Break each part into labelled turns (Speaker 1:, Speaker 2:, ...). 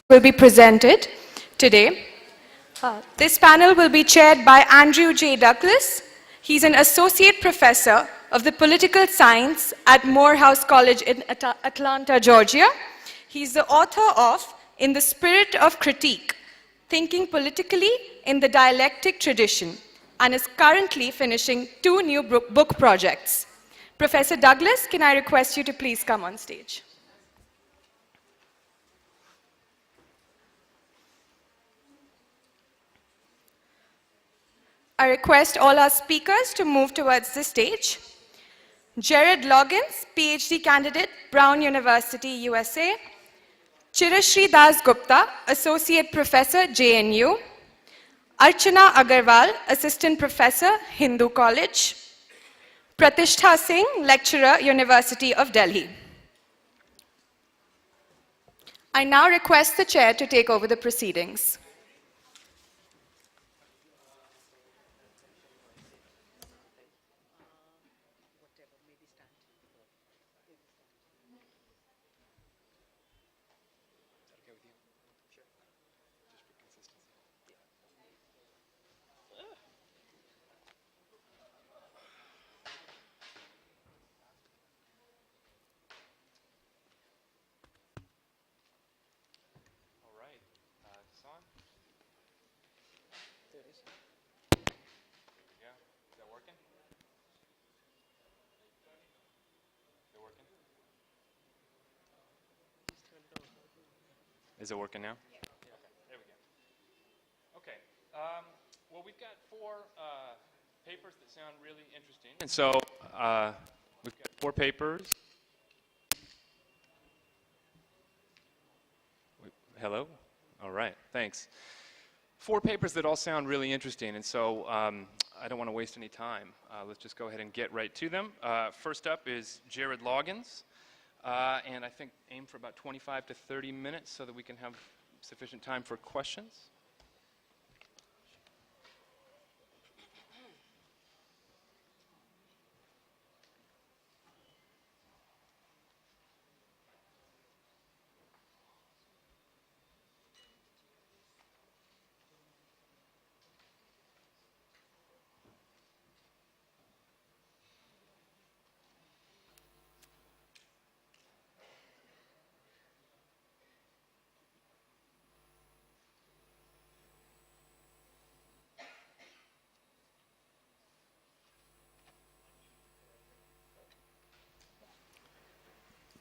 Speaker 1: will be presented today. This panel will be chaired by Andrew J. Douglas. He's an associate professor of the political science at Morehouse College in Atlanta, Georgia. He's the author of In the Spirit of Critique, Thinking Politically in the Dialectic Tradition, and is currently finishing 2 new book projects. Professor Douglas, can I request you to please come on stage? I request all our speakers to move towards the stage. Jared Loggins, PhD candidate, Brown University, USA. Chirashree Das Gupta, Associate Professor, JNU. Archana Aggarwal, Assistant Professor, Hindu College. Pratishtha Singh, Lecturer, University of Delhi. I now request the chair to take over the proceedings.
Speaker 2: Is it working now? Yeah. Okay, there we go. Okay, well, we've got 4 papers that sound really interesting. And so we've got 4 papers. Hello? All right, thanks. 4 papers that all sound really interesting, and so I don't want to waste any time. Let's just go ahead and get right to them. First up is Jared Loggins. And I think aim for about 25 to 30 minutes so that we can have sufficient time for questions.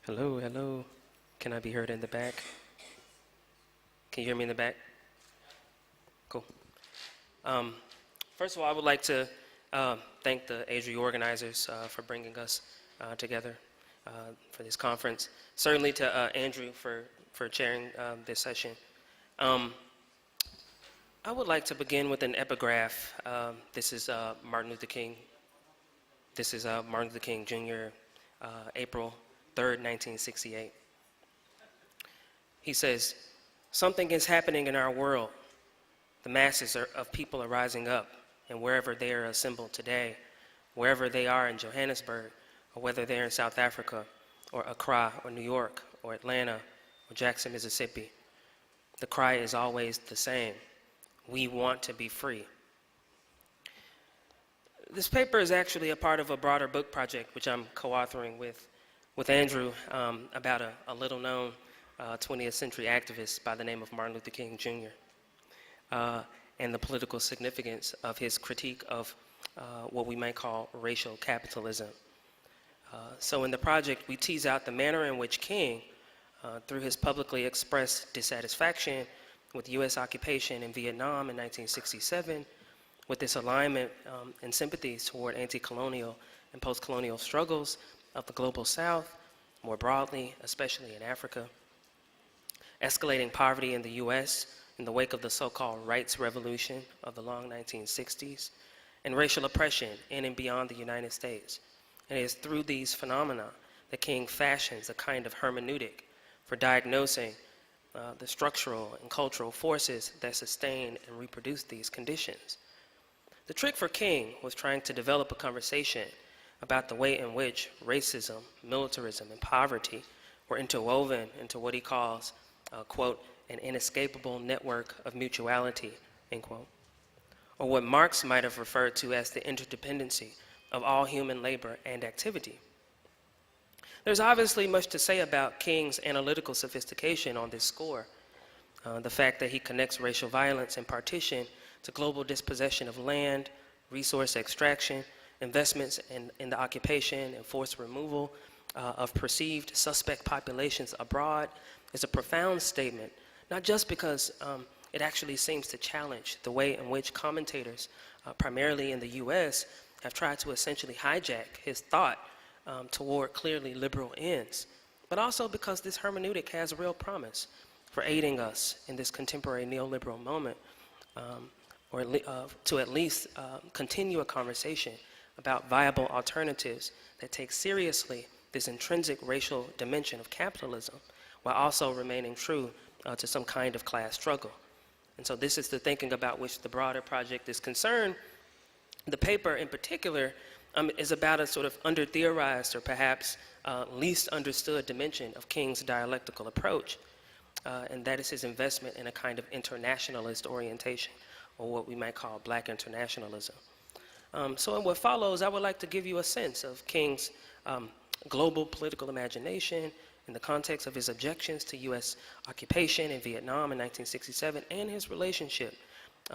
Speaker 3: Hello, hello. Can I be heard in the back? Can you hear me in the back? Cool. First of all, I would like to thank the ADRI organizers for bringing us together for this conference. Certainly to Andrew for chairing this session. I would like to begin with an epigraph. This is Martin Luther King. This is Martin Luther King Jr., April 3rd, 1968. He says, "Something is happening in our world. The masses of people are rising up, and wherever they are assembled today, wherever they are in Johannesburg, or whether they're in South Africa, or Accra, or New York, or Atlanta, or Jackson, Mississippi, the cry is always the same. We want to be free." This paper is actually a part of a broader book project, which I'm co-authoring with Andrew, about a little-known 20th century activist by the name of Martin Luther King Jr., and the political significance of his critique of what we might call racial capitalism. So in the project, we tease out the manner in which King, through his publicly expressed dissatisfaction with U.S. occupation in Vietnam in 1967, with this alignment and sympathies toward anti-colonial and post-colonial struggles of the global South, more broadly, especially in Africa, escalating poverty in the U.S. in the wake of the so-called rights revolution of the long 1960s, and racial oppression in and beyond the United States. And it is through these phenomena that King fashions a kind of hermeneutic for diagnosing the structural and cultural forces that sustain and reproduce these conditions. The trick for King was trying to develop a conversation about the way in which racism, militarism, and poverty were interwoven into what he calls, quote, an inescapable network of mutuality, end quote. Or what Marx might have referred to as the interdependency of all human labor and activity. There's obviously much to say about King's analytical sophistication on this score. The fact that he connects racial violence and partition to global dispossession of land, resource extraction, investments in the occupation and forced removal of perceived suspect populations abroad is a profound statement, not just because it actually seems to challenge the way in which commentators, primarily in the US, have tried to essentially hijack his thought toward clearly liberal ends, but also because this hermeneutic has real promise for aiding us in this contemporary neoliberal moment, or to at least continue a conversation about viable alternatives that take seriously this intrinsic racial dimension of capitalism, while also remaining true to some kind of class struggle. And so this is the thinking about which the broader project is concerned. The paper in particular is about a sort of under-theorized or perhaps least understood dimension of King's dialectical approach, and that is his investment in a kind of internationalist orientation, or what we might call black internationalism. So in what follows, I would like to give you a sense of King's global political imagination in the context of his objections to U.S. occupation in Vietnam in 1967 and his relationship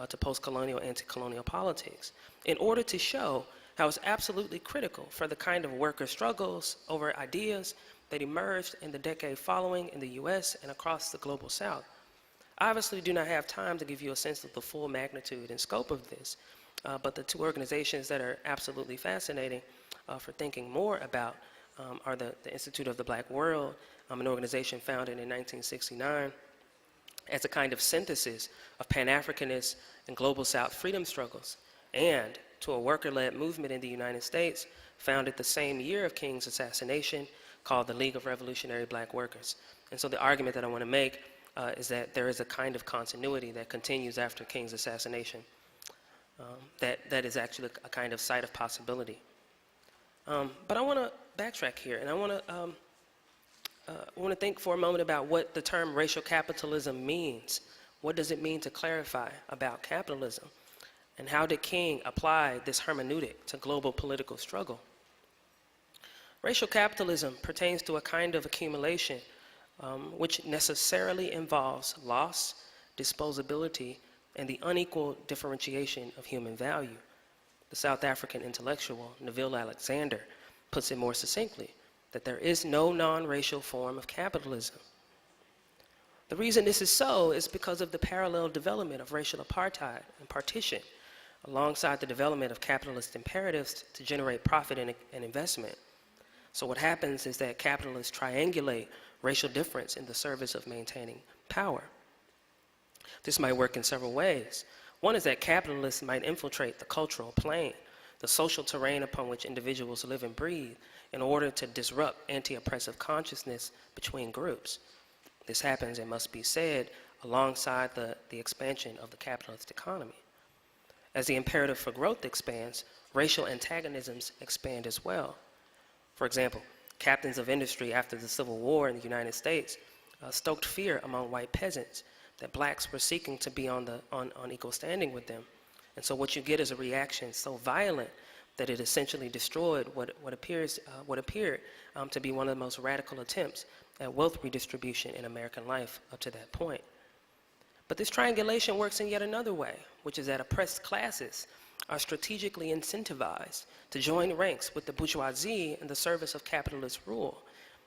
Speaker 3: to post-colonial anti-colonial politics, in order to show how it's absolutely critical for the kind of worker struggles over ideas that emerged in the decade following in the U.S. and across the global South. I obviously do not have time to give you a sense of the full magnitude and scope of this, but the two organizations that are absolutely fascinating for thinking more about are the Institute of the Black World, an organization founded in 1969 as a kind of synthesis of Pan-Africanist and Global South freedom struggles, and to a worker-led movement in the United States founded the same year of King's assassination called the League of Revolutionary Black Workers. And so the argument that I want to make is that there is a kind of continuity that continues after King's assassination that is actually a kind of site of possibility. But I want to backtrack here, and I want to think for a moment about what the term racial capitalism means. What does it mean to clarify about capitalism? And how did King apply this hermeneutic to global political struggle? Racial capitalism pertains to a kind of accumulation which necessarily involves loss, disposability, and the unequal differentiation of human value. The South African intellectual Neville Alexander puts it more succinctly, that there is no non-racial form of capitalism. The reason this is so is because of the parallel development of racial apartheid and partition, alongside the development of capitalist imperatives to generate profit and investment. So what happens is that capitalists triangulate racial difference in the service of maintaining power. This might work in several ways. One is that capitalists might infiltrate the cultural plane, the social terrain upon which individuals live and breathe, in order to disrupt anti-oppressive consciousness between groups. This happens, it must be said, alongside the expansion of the capitalist economy. As the imperative for growth expands, racial antagonisms expand as well. For example, captains of industry after the Civil War in the United States stoked fear among white peasants that blacks were seeking to be on equal standing with them. And so what you get is a reaction so violent that it essentially destroyed what appeared to be one of the most radical attempts at wealth redistribution in American life up to that point. But this triangulation works in yet another way, which is that oppressed classes are strategically incentivized to join ranks with the bourgeoisie in the service of capitalist rule.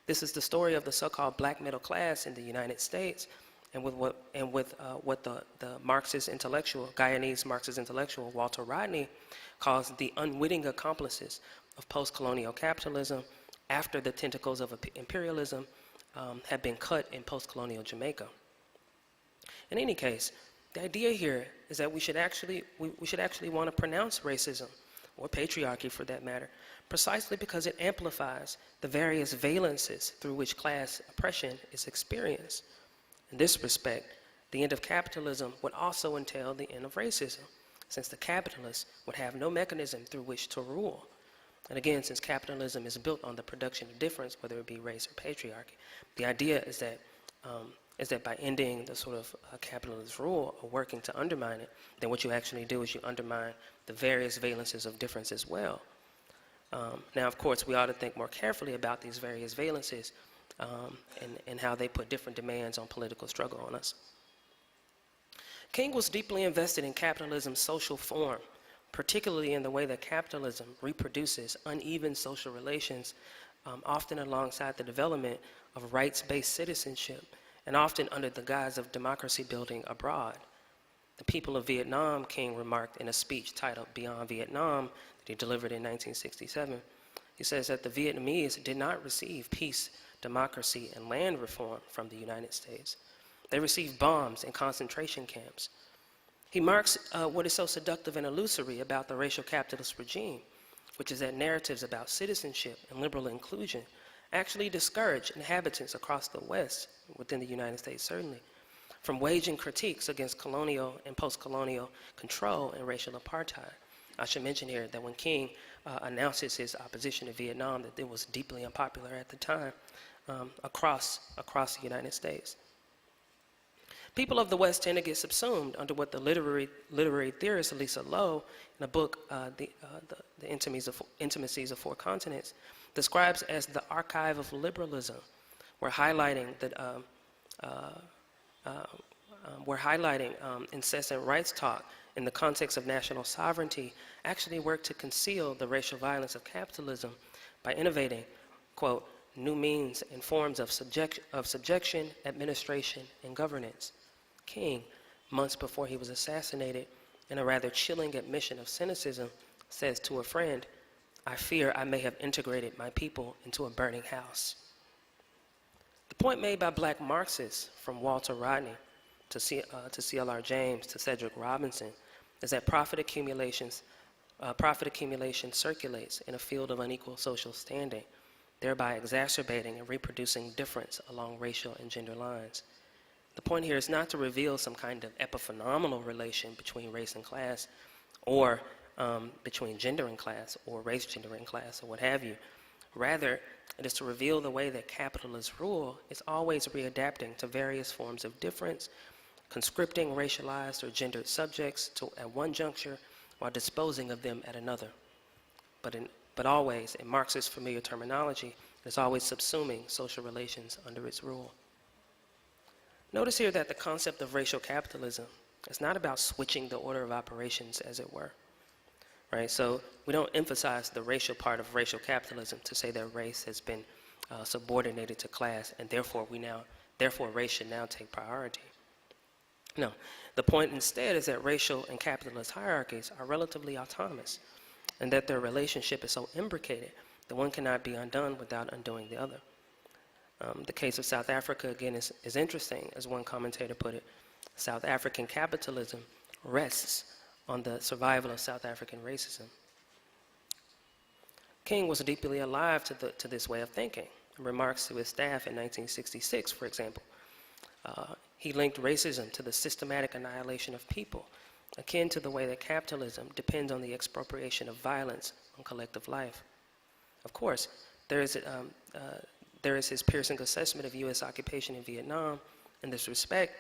Speaker 3: This is the story of the so-called black middle class in the United States, and with what the Marxist intellectual, Guyanese Marxist intellectual Walter Rodney calls the unwitting accomplices of post-colonial capitalism after the tentacles of imperialism have been cut in post-colonial Jamaica. In any case, the idea here is that we should actually want to pronounce racism, or patriarchy for that matter, precisely because it amplifies the various valences through which class oppression is experienced. In this respect, the end of capitalism would also entail the end of racism, since the capitalists would have no mechanism through which to rule. And again, since capitalism is built on the production of difference, whether it be race or patriarchy, the idea is that is that by ending the sort of capitalist rule or working to undermine it, then what you actually do is you undermine the various valences of difference as well. Now, of course, we ought to think more carefully about these various valences and how they put different demands on political struggle on us. King was deeply invested in capitalism's social form, particularly in the way that capitalism reproduces uneven social relations, often alongside the development of rights-based citizenship, and often under the guise of democracy building abroad. The people of Vietnam, King remarked in a speech titled Beyond Vietnam that he delivered in 1967. He says that the Vietnamese did not receive peace, democracy, and land reform from the United States. They received bombs and concentration camps. He marks what is so seductive and illusory about the racial capitalist regime, which is that narratives about citizenship and liberal inclusion actually discourage inhabitants across the West, within the United States certainly, from waging critiques against colonial and post-colonial control and racial apartheid. I should mention here that when King announces his opposition to Vietnam, that it was deeply unpopular at the time across the United States. People of the West tend to get subsumed under what the literary theorist Lisa Lowe, in a book, The Intimacies of Four Continents, describes as the archive of liberalism. We're highlighting incessant rights talk in the context of national sovereignty actually work to conceal the racial violence of capitalism by innovating, quote, new means and forms of subjection, administration, and governance. King, months before he was assassinated, in a rather chilling admission of cynicism, says to a friend, "I fear I may have integrated my people into a burning house." The point made by black Marxists, from Walter Rodney to C.L.R. James to Cedric Robinson, is that profit accumulation circulates in a field of unequal social standing, thereby exacerbating and reproducing difference along racial and gender lines. The point here is not to reveal some kind of epiphenomenal relation between race and class, or between gender and class, or race, gender, and class, or what have you. Rather, it is to reveal the way that capitalist rule is always readapting to various forms of difference, conscripting racialized or gendered subjects at one juncture while disposing of them at another. But always, in Marxist familiar terminology, it is always subsuming social relations under its rule. Notice here that the concept of racial capitalism is not about switching the order of operations, as it were. Right? So we don't emphasize the racial part of racial capitalism to say that race has been subordinated to class, and therefore race should now take priority. No, the point instead is that racial and capitalist hierarchies are relatively autonomous, and that their relationship is so imbricated that one cannot be undone without undoing the other. The case of South Africa, again, is interesting. As one commentator put it, South African capitalism rests on the survival of South African racism. King was deeply alive to this way of thinking. In remarks to his staff in 1966, for example, he linked racism to the systematic annihilation of people, akin to the way that capitalism depends on the expropriation of violence on collective life. Of course, there is his piercing assessment of U.S. occupation in Vietnam. In this respect,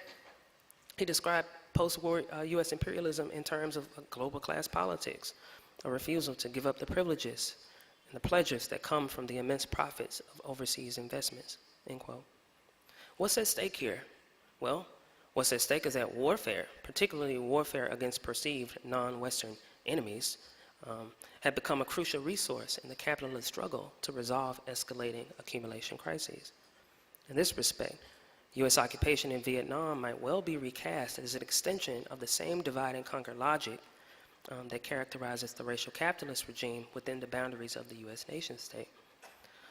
Speaker 3: he described post-war U.S. imperialism in terms of global class politics, a refusal to give up the privileges and the pleasures that come from the immense profits of overseas investments, end quote. What's at stake here? Well, what's at stake is that warfare, particularly warfare against perceived non-Western enemies, had become a crucial resource in the capitalist struggle to resolve escalating accumulation crises. In this respect, U.S. occupation in Vietnam might well be recast as an extension of the same divide and conquer logic that characterizes the racial capitalist regime within the boundaries of the U.S. nation state.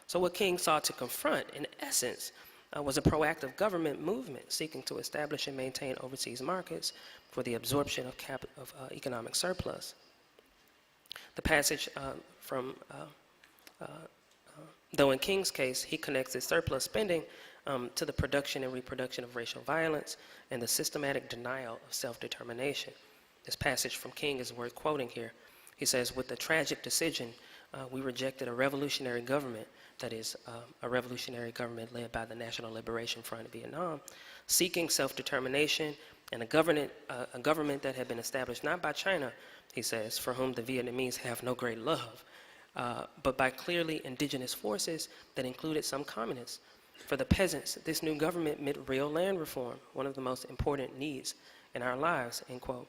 Speaker 3: So what King sought to confront, in essence, was a proactive government movement seeking to establish and maintain overseas markets for the absorption of economic surplus. The passage though in King's case, he connects his surplus spending to the production and reproduction of racial violence and the systematic denial of self-determination. This passage from King is worth quoting here. He says, "With the tragic decision we rejected a revolutionary government, that is, a revolutionary government led by the National Liberation Front of Vietnam, seeking self-determination, and a government that had been established not by China, he says, for whom the Vietnamese have no great love, but by clearly indigenous forces that included some communists. For the peasants, this new government meant real land reform, one of the most important needs in our lives, end quote.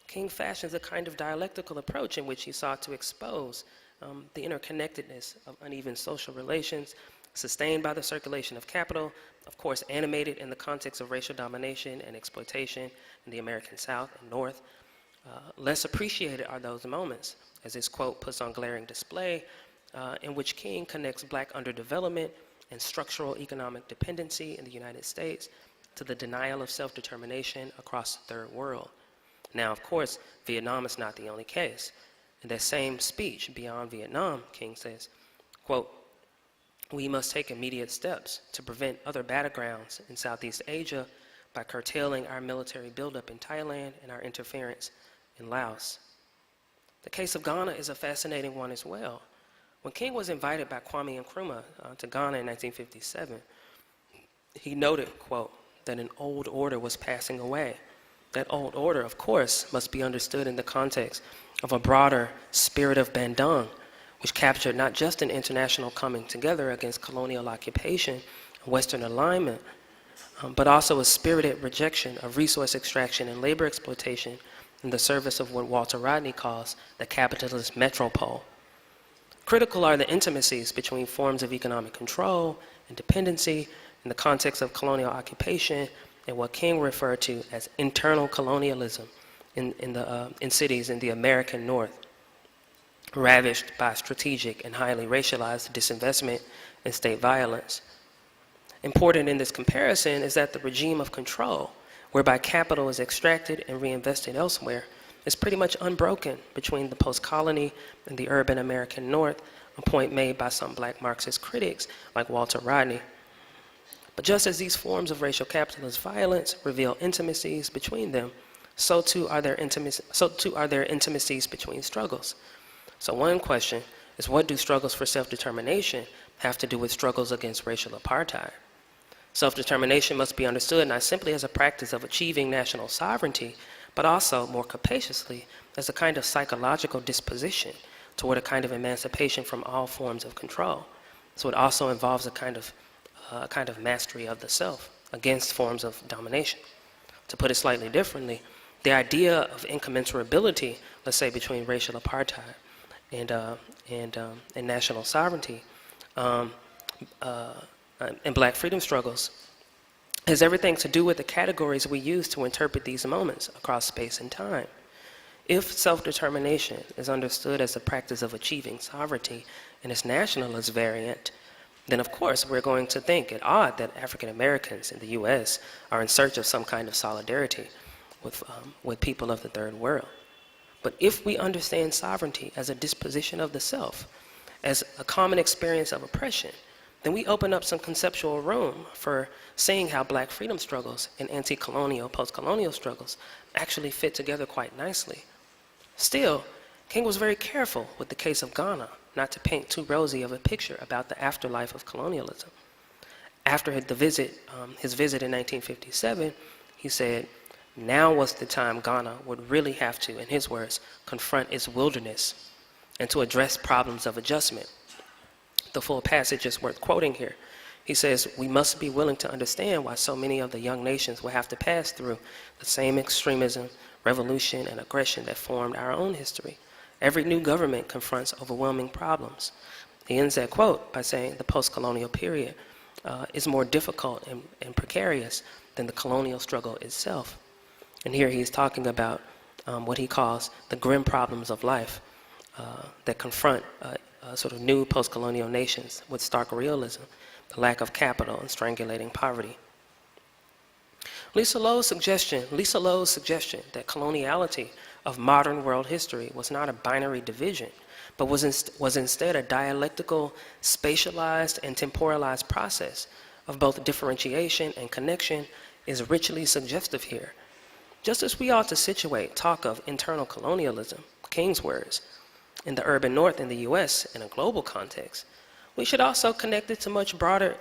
Speaker 3: King fashions a kind of dialectical approach in which he sought to expose the interconnectedness of uneven social relations sustained by the circulation of capital, of course animated in the context of racial domination and exploitation in the American South and North. Less appreciated are those moments, as this quote puts on glaring display, in which King connects black underdevelopment and structural economic dependency in the United States to the denial of self-determination across the third world. Now, of course, Vietnam is not the only case. In that same speech, Beyond Vietnam, King says, quote, "We must take immediate steps to prevent other battlegrounds in Southeast Asia by curtailing our military buildup in Thailand and our interference in Laos." The case of Ghana is a fascinating one as well. When King was invited by Kwame Nkrumah to Ghana in 1957, he noted, quote, that an old order was passing away. That old order, of course, must be understood in the context of a broader spirit of Bandung, which captured not just an international coming together against colonial occupation and Western alignment, but also a spirited rejection of resource extraction and labor exploitation in the service of what Walter Rodney calls the capitalist metropole. Critical are the intimacies between forms of economic control and dependency in the context of colonial occupation and what King referred to as internal colonialism in cities in the American North, ravished by strategic and highly racialized disinvestment and state violence. Important in this comparison is that the regime of control, whereby capital is extracted and reinvested elsewhere, is pretty much unbroken between the post-colony and the urban American North, a point made by some black Marxist critics like Walter Rodney. But just as these forms of racial capitalist violence reveal intimacies between them, so too are their intimacies between struggles. So one question is, what do struggles for self-determination have to do with struggles against racial apartheid? Self-determination must be understood not simply as a practice of achieving national sovereignty, but also, more capaciously, as a kind of psychological disposition toward a kind of emancipation from all forms of control. So it also involves a kind of mastery of the self against forms of domination. To put it slightly differently, the idea of incommensurability, let's say between racial apartheid and national sovereignty and black freedom struggles has everything to do with the categories we use to interpret these moments across space and time. If self-determination is understood as the practice of achieving sovereignty in its nationalist variant, then of course we're going to think it odd that African Americans in the US are in search of some kind of solidarity with people of the third world. But if we understand sovereignty as a disposition of the self, as a common experience of oppression, then we open up some conceptual room for seeing how black freedom struggles and anti-colonial, post-colonial struggles actually fit together quite nicely. Still, King was very careful with the case of Ghana not to paint too rosy of a picture about the afterlife of colonialism. After his visit in 1957, he said, now was the time Ghana would really have to, in his words, confront its wilderness and to address problems of adjustment. The full passage is worth quoting here. He says, we must be willing to understand why so many of the young nations will have to pass through the same extremism, revolution, and aggression that formed our own history. Every new government confronts overwhelming problems. He ends that quote by saying the post-colonial period is more difficult and precarious than the colonial struggle itself. And here he's talking about what he calls the grim problems of life that confront sort of new post-colonial nations with stark realism, the lack of capital and strangulating poverty. Lisa Lowe's suggestion that coloniality of modern world history was not a binary division, but was instead a dialectical, spatialized, and temporalized process of both differentiation and connection is richly suggestive here. Just as we ought to situate talk of internal colonialism, King's words, in the urban north in the US in a global context, we should also connect it to much broader,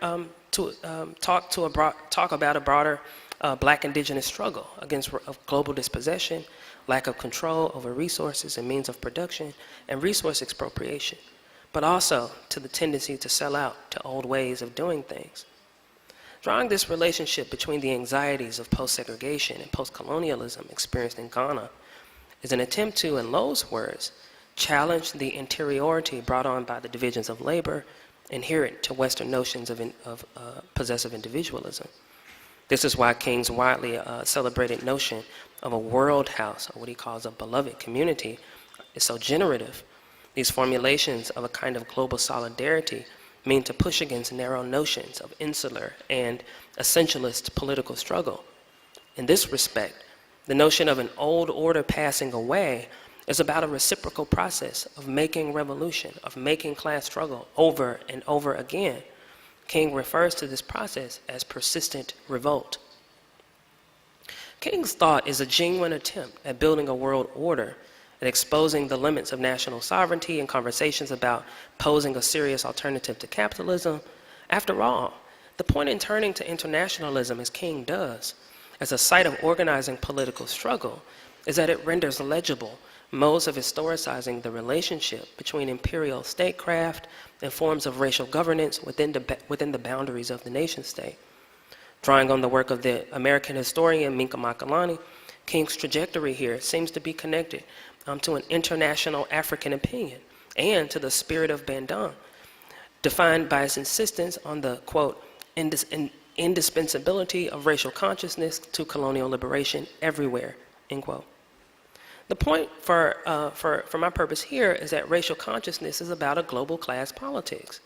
Speaker 3: talk about a broader black indigenous struggle against global dispossession, lack of control over resources and means of production, and resource expropriation, but also to the tendency to sell out to old ways of doing things. Drawing this relationship between the anxieties of post-segregation and post-colonialism experienced in Ghana is an attempt to, in Lowe's words, challenge the interiority brought on by the divisions of labor inherent to Western notions of possessive individualism. This is why King's widely celebrated notion of a world house, or what he calls a beloved community, is so generative. These formulations of a kind of global solidarity mean to push against narrow notions of insular and essentialist political struggle. In this respect, the notion of an old order passing away is about a reciprocal process of making revolution, of making class struggle over and over again. King refers to this process as persistent revolt. King's thought is a genuine attempt at building a world order and exposing the limits of national sovereignty and conversations about posing a serious alternative to capitalism. After all, the point in turning to internationalism, as King does, as a site of organizing political struggle, is that it renders legible modes of historicizing the relationship between imperial statecraft and forms of racial governance within the boundaries of the nation state. Drawing on the work of the American historian Minka Makalani, King's trajectory here seems to be connected to an international African opinion and to the spirit of Bandung, defined by its insistence on the, quote, indispensability of racial consciousness to colonial liberation everywhere, end quote. The point for my purpose here is that racial consciousness is about a global class politics,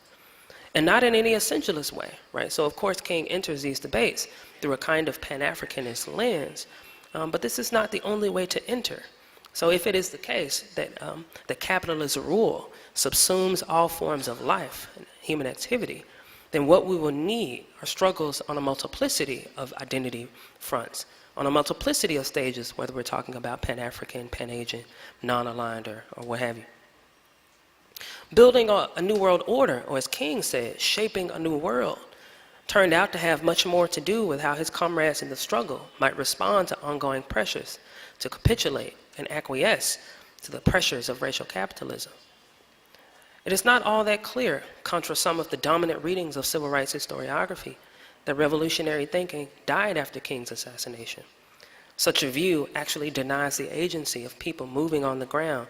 Speaker 3: and not in any essentialist way, right? So of course King enters these debates through a kind of Pan-Africanist lens, but this is not the only way to enter. So if it is the case that the capitalist rule subsumes all forms of life and human activity, then what we will need are struggles on a multiplicity of identity fronts, on a multiplicity of stages, whether we're talking about Pan-African, Pan-Asian, non-aligned, or what have you. Building a new world order, or as King said, shaping a new world, turned out to have much more to do with how his comrades in the struggle might respond to ongoing pressures to capitulate and acquiesce to the pressures of racial capitalism. It is not all that clear, contra some of the dominant readings of civil rights historiography, that revolutionary thinking died after King's assassination. Such a view actually denies the agency of people moving on the ground,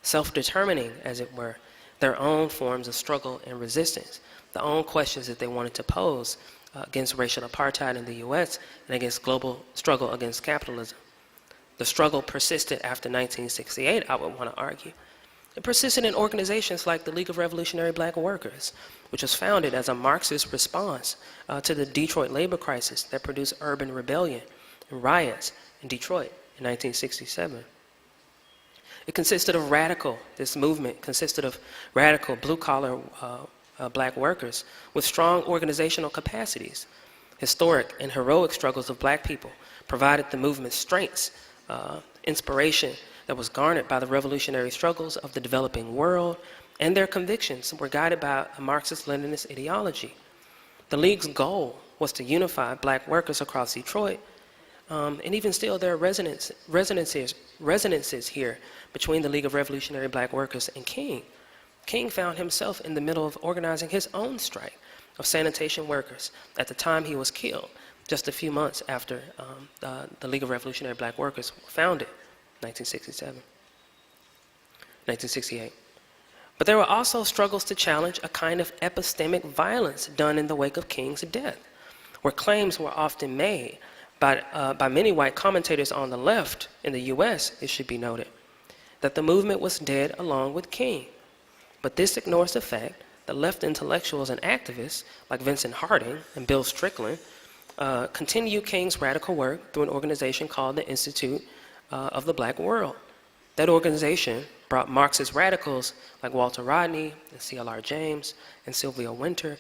Speaker 3: self-determining, as it were, their own forms of struggle and resistance, the own questions that they wanted to pose against racial apartheid in the US and against global struggle against capitalism. The struggle persisted after 1968, I would want to argue. It persisted in organizations like the League of Revolutionary Black Workers, which was founded as a Marxist response to the Detroit labor crisis that produced urban rebellion and riots in Detroit in 1967. This movement consisted of radical blue-collar black workers with strong organizational capacities. Historic and heroic struggles of black people provided the movement's strengths, inspiration that was garnered by the revolutionary struggles of the developing world, and their convictions were guided by a Marxist-Leninist ideology. The League's goal was to unify black workers across Detroit, and even still there are resonances here between the League of Revolutionary Black Workers and King. King found himself in the middle of organizing his own strike of sanitation workers at the time he was killed, just a few months after the League of Revolutionary Black Workers were founded, 1968. But there were also struggles to challenge a kind of epistemic violence done in the wake of King's death, where claims were often made by many white commentators on the left in the US, it should be noted, that the movement was dead along with King. But this ignores the fact that left intellectuals and activists like Vincent Harding and Bill Strickland continued King's radical work through an organization called the Institute of the Black World. That organization brought Marxist radicals like Walter Rodney and C.L.R. James and Sylvia Wynter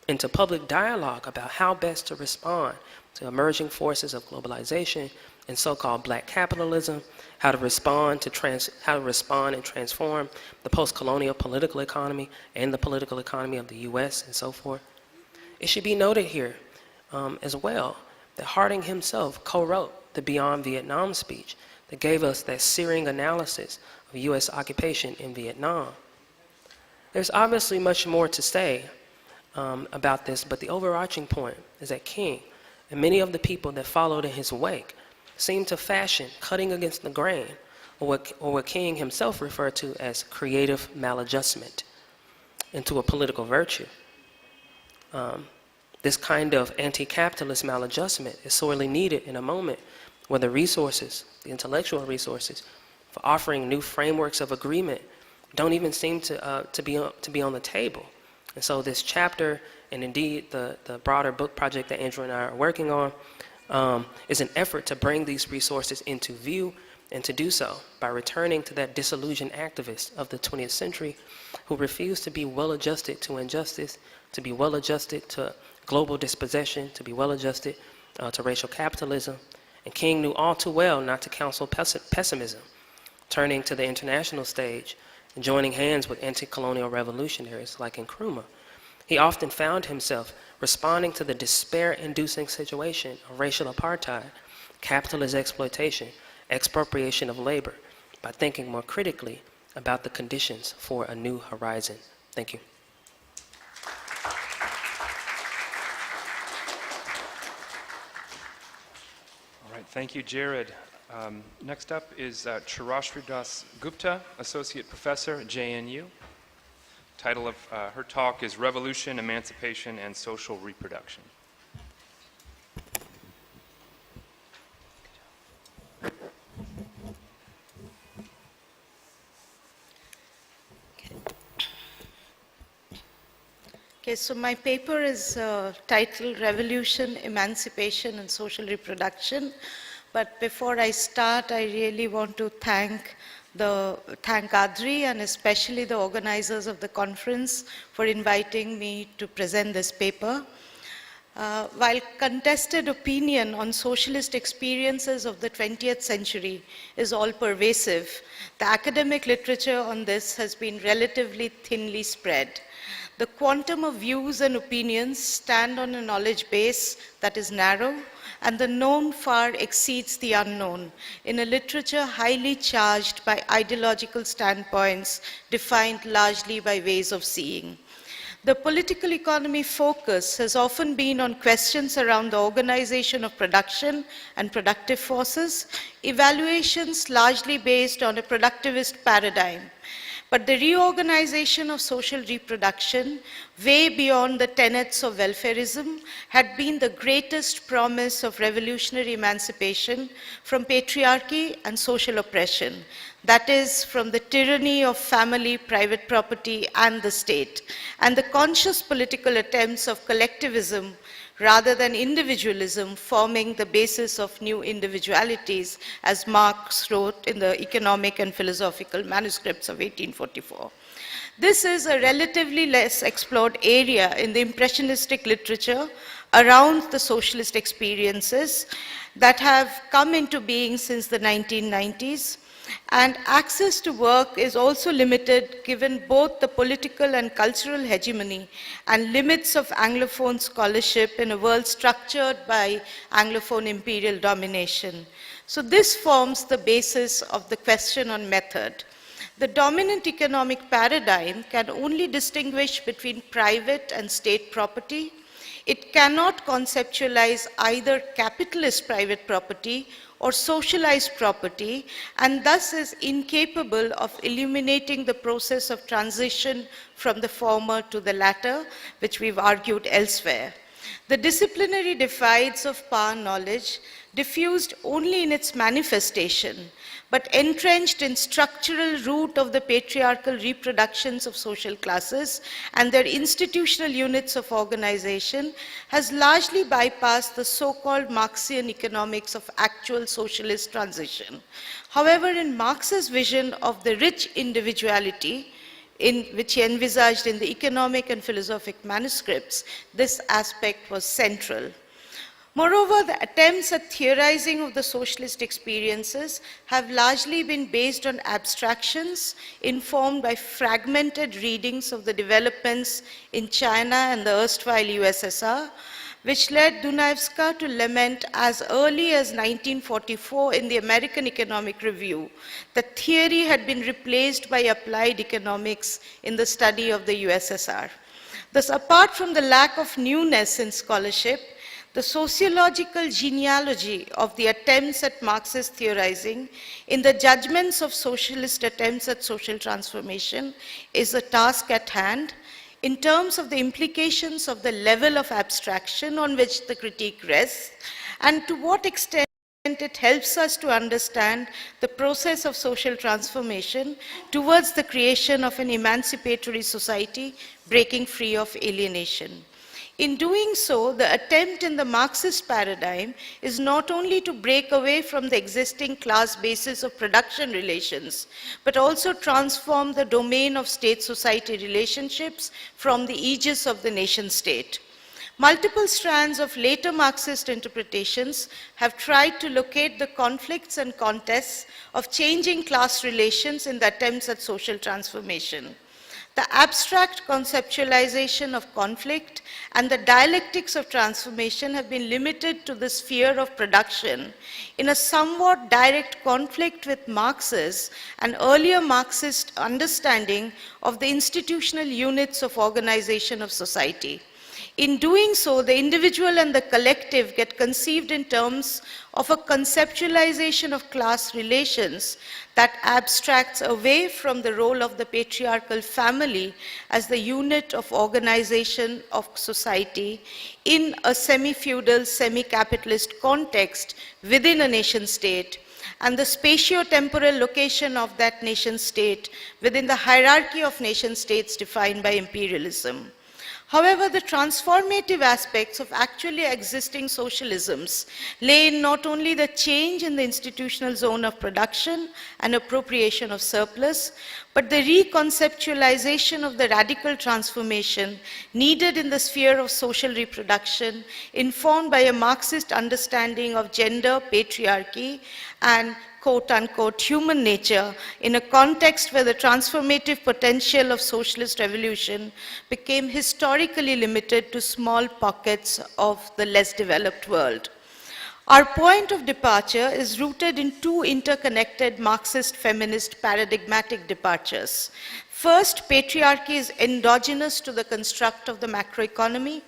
Speaker 3: into public dialogue about how best to respond to emerging forces of globalization in so-called black capitalism, how to respond and transform the post-colonial political economy and the political economy of the U.S. and so forth. It should be noted here as well that Harding himself co-wrote the Beyond Vietnam speech that gave us that searing analysis of U.S. occupation in Vietnam. There's obviously much more to say about this, but the overarching point is that King and many of the people that followed in his wake seemed to fashion cutting against the grain, or what King himself referred to as creative maladjustment, into a political virtue. This kind of anti-capitalist maladjustment is sorely needed in a moment where the resources, the intellectual resources, for offering new frameworks of agreement don't even seem to be on the table. And so this chapter, and indeed the broader book project that Andrew and I are working on, is an effort to bring these resources into view, and to do so by returning to that disillusioned activist of the 20th century who refused to be well-adjusted to injustice, to be well-adjusted to global dispossession, to be well-adjusted to racial capitalism. And King knew all too well not to counsel pessimism, turning to the international stage and joining hands with anti-colonial revolutionaries like Nkrumah. He often found himself responding to the despair-inducing situation of racial apartheid, capitalist exploitation, expropriation of labor, by thinking more critically about the conditions for a new horizon. Thank you.
Speaker 2: All right, thank you, Jared. Next up is Chirashree Das Gupta, Associate Professor at JNU. Title of her talk is Revolution, Emancipation, and Social Reproduction.
Speaker 4: Okay, so my paper is titled Revolution, Emancipation, and Social Reproduction. But before I start, I really want to thank Adri and especially the organizers of the conference for inviting me to present this paper. While contested opinion on socialist experiences of the 20th century is all pervasive, the academic literature on this has been relatively thinly spread. The quantum of views and opinions stand on a knowledge base that is narrow, and the known far exceeds the unknown in a literature highly charged by ideological standpoints defined largely by ways of seeing. The political economy focus has often been on questions around the organization of production and productive forces, evaluations largely based on a productivist paradigm. But the reorganization of social reproduction, way beyond the tenets of welfarism, had been the greatest promise of revolutionary emancipation from patriarchy and social oppression. That is, from the tyranny of family, private property, and the state, and the conscious political attempts of collectivism rather than individualism forming the basis of new individualities, as Marx wrote in the economic and philosophical manuscripts of 1844. This is a relatively less explored area in the impressionistic literature around the socialist experiences that have come into being since the 1990s. And access to work is also limited given both the political and cultural hegemony and limits of Anglophone scholarship in a world structured by Anglophone imperial domination. So this forms the basis of the question on method. The dominant economic paradigm can only distinguish between private and state property. It cannot conceptualize either capitalist private property or socialized property, and thus is incapable of illuminating the process of transition from the former to the latter, which we've argued elsewhere. The disciplinary divides of power knowledge, diffused only in its manifestation, but entrenched in structural root of the patriarchal reproductions of social classes and their institutional units of organization, has largely bypassed the so-called Marxian economics of actual socialist transition. However, in Marx's vision of the rich individuality, which he envisaged in the economic and philosophic manuscripts, this aspect was central. Moreover, the attempts at theorizing of the socialist experiences have largely been based on abstractions informed by fragmented readings of the developments in China and the erstwhile USSR, which led Dunayevska to lament as early as 1944 in the American Economic Review that theory had been replaced by applied economics in the study of the USSR. Thus, apart from the lack of newness in scholarship, the sociological genealogy of the attempts at Marxist theorizing in the judgments of socialist attempts at social transformation is a task at hand in terms of the implications of the level of abstraction on which the critique rests, and to what extent it helps us to understand the process of social transformation towards the creation of an emancipatory society breaking free of alienation. In doing so, the attempt in the Marxist paradigm is not only to break away from the existing class basis of production relations, but also transform the domain of state-society relationships from the aegis of the nation-state. Multiple strands of later Marxist interpretations have tried to locate the conflicts and contests of changing class relations in the attempts at social transformation. The abstract conceptualization of conflict and the dialectics of transformation have been limited to the sphere of production in a somewhat direct conflict with Marx's and earlier Marxist understanding of the institutional units of organization of society. In doing so, the individual and the collective get conceived in terms of a conceptualization of class relations that abstracts away from the role of the patriarchal family as the unit of organization of society in a semi-feudal, semi-capitalist context within a nation-state, and the spatio-temporal location of that nation-state within the hierarchy of nation-states defined by imperialism. However, the transformative aspects of actually existing socialisms lay in not only the change in the institutional zone of production and appropriation of surplus, but the reconceptualization of the radical transformation needed in the sphere of social reproduction, informed by a Marxist understanding of gender, patriarchy, and quote-unquote human nature in a context where the transformative potential of socialist revolution became historically limited to small pockets of the less developed world. Our point of departure is rooted in two interconnected Marxist feminist paradigmatic departures. First, patriarchy is endogenous to the construct of the macroeconomy.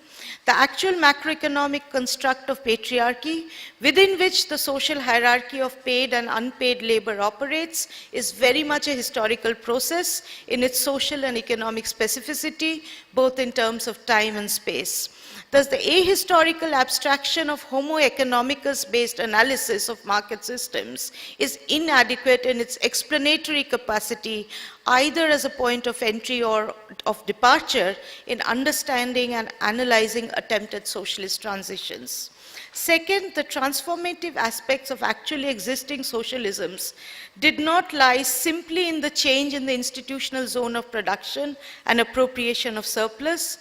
Speaker 4: The actual macroeconomic construct of patriarchy, within which the social hierarchy of paid and unpaid labor operates, is very much a historical process in its social and economic specificity, both in terms of time and space. Thus, the ahistorical abstraction of Homo economicus-based analysis of market systems is inadequate in its explanatory capacity, either as a point of entry or of departure in understanding and analyzing attempted socialist transitions. Second, the transformative aspects of actually existing socialisms did not lie simply in the change in the institutional zone of production and appropriation of surplus,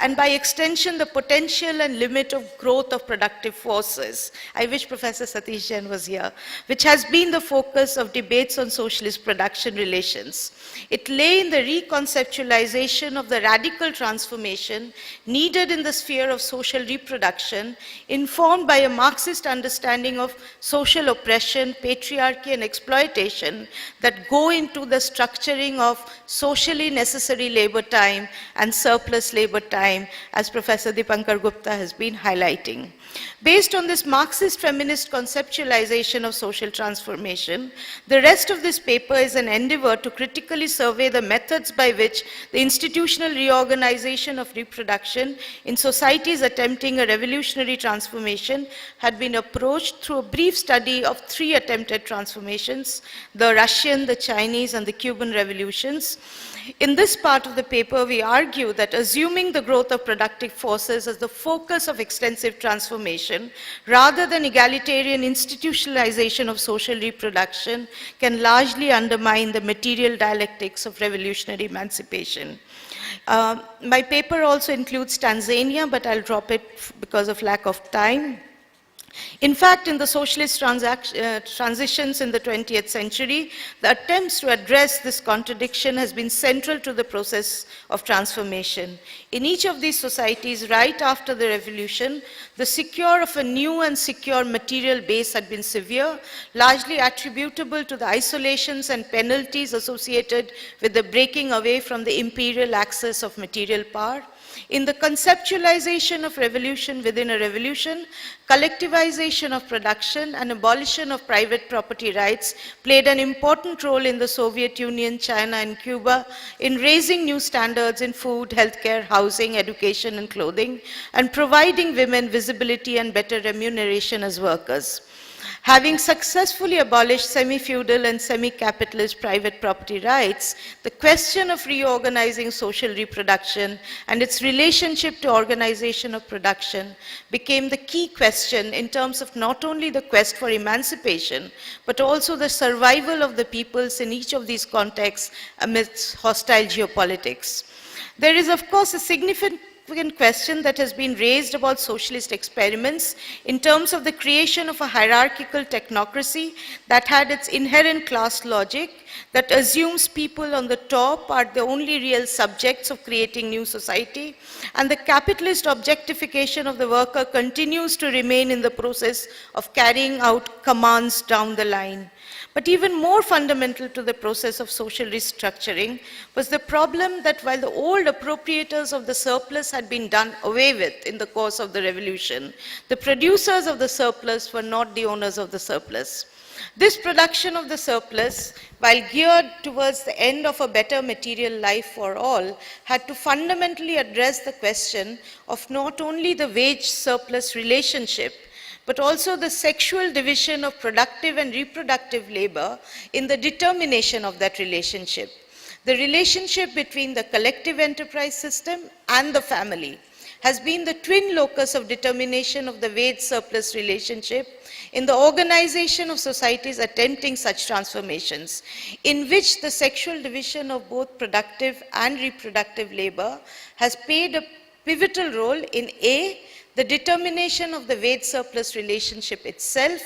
Speaker 4: and by extension, the potential and limit of growth of productive forces. I wish Professor Satish Jain was here, which has been the focus of debates on socialist production relations. It lay in the reconceptualization of the radical transformation needed in the sphere of social reproduction, informed by a Marxist understanding of social oppression, patriarchy, and exploitation that go into the structuring of socially necessary labor time and surplus labor time, as Professor Dipankar Gupta has been highlighting. Based on this Marxist feminist conceptualization of social transformation, the rest of this paper is an endeavor to critically survey the methods by which the institutional reorganization of reproduction in societies attempting a revolutionary transformation had been approached through a brief study of three attempted transformations: the Russian, the Chinese, and the Cuban revolutions. In this part of the paper, we argue that assuming the growth of productive forces as the focus of extensive transformation, rather than egalitarian institutionalization of social reproduction, can largely undermine the material dialectics of revolutionary emancipation. My paper also includes Tanzania, but I'll drop it because of lack of time. In fact, in the socialist transitions in the 20th century, the attempts to address this contradiction has been central to the process of transformation. In each of these societies, right after the revolution, the secure of a new and secure material base had been severe, largely attributable to the isolations and penalties associated with the breaking away from the imperial axis of material power. In the conceptualization of revolution within a revolution, collectivization of production and abolition of private property rights played an important role in the Soviet Union, China, and Cuba in raising new standards in food, healthcare, housing, education, and clothing, and providing women visibility and better remuneration as workers. Having successfully abolished semi-feudal and semi-capitalist private property rights, the question of reorganizing social reproduction and its relationship to organization of production became the key question in terms of not only the quest for emancipation, but also the survival of the peoples in each of these contexts amidst hostile geopolitics. There is, of course, a significant question that has been raised about socialist experiments in terms of the creation of a hierarchical technocracy that had its inherent class logic that assumes people on the top are the only real subjects of creating new society, and the capitalist objectification of the worker continues to remain in the process of carrying out commands down the line. But even more fundamental to the process of social restructuring was the problem that while the old appropriators of the surplus had been done away with in the course of the revolution, the producers of the surplus were not the owners of the surplus. This production of the surplus, while geared towards the end of a better material life for all, had to fundamentally address the question of not only the wage surplus relationship, but also the sexual division of productive and reproductive labor in the determination of that relationship. The relationship between the collective enterprise system and the family has been the twin locus of determination of the wage surplus relationship in the organization of societies attempting such transformations, in which the sexual division of both productive and reproductive labor has played a pivotal role in A, the determination of the wage surplus relationship itself,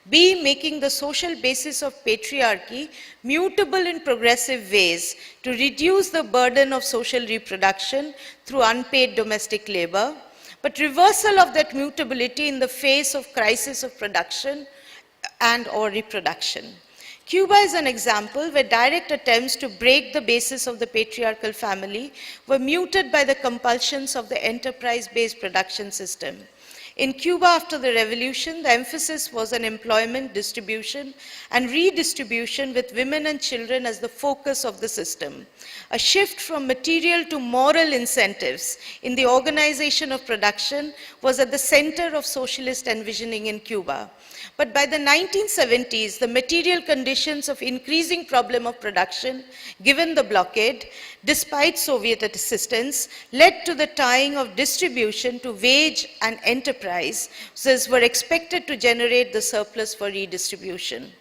Speaker 4: B, making the social basis of patriarchy mutable in progressive ways to reduce the burden of social reproduction through unpaid domestic labor, but reversal of that mutability in the face of crisis of production and or reproduction. Cuba is an example where direct attempts to break the basis of the patriarchal family were muted by the compulsions of the enterprise-based production system. In Cuba after the revolution, the emphasis was on employment, distribution, and redistribution with women and children as the focus of the system. A shift from material to moral incentives in the organization of production was at the center of socialist envisioning in Cuba. But by the 1970s, the material conditions of increasing problem of production, given the blockade, despite Soviet assistance, led to the tying of distribution to wage and enterprise, were expected to generate the surplus for redistribution.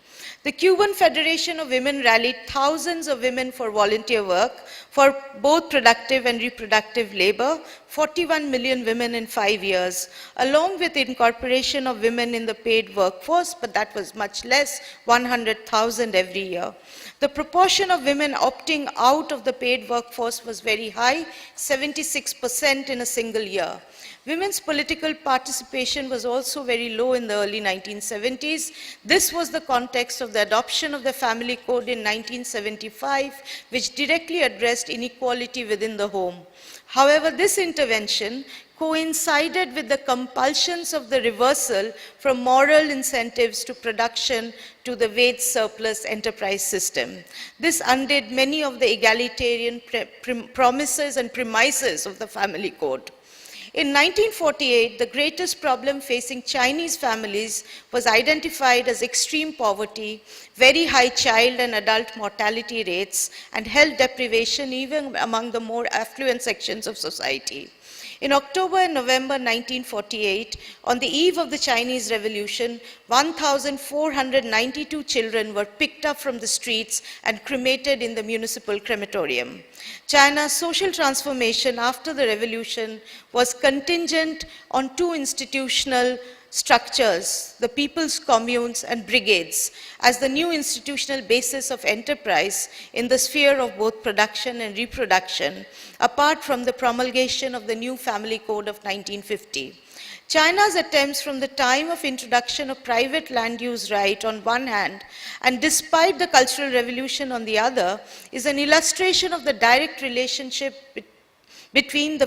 Speaker 4: The Cuban Federation of Women rallied thousands of women for volunteer work for both productive and reproductive labor, 41 million women in 5 years, along with incorporation of women in the paid workforce, but that was much less, 100,000 every year. The proportion of women opting out of the paid workforce was very high, 76% in a single year. Women's political participation was also very low in the early 1970s. This was the context of the adoption of the Family Code in 1975, which directly addressed inequality within the home. However, this intervention coincided with the compulsions of the reversal from moral incentives to production to the wage surplus enterprise system. This undid many of the egalitarian promises and premises of the Family Code. In 1948, the greatest problem facing Chinese families was identified as extreme poverty, very high child and adult mortality rates, and health deprivation even among the more affluent sections of society. In October and November 1948, on the eve of the Chinese Revolution, 1,492 children were picked up from the streets and cremated in the municipal crematorium. China's social transformation after the revolution was contingent on two institutional structures, the people's communes and brigades, as the new institutional basis of enterprise in the sphere of both production and reproduction, apart from the promulgation of the new Family Code of 1950. China's attempts from the time of introduction of private land use right on one hand, and despite the Cultural Revolution on the other, is an illustration of the direct relationship between the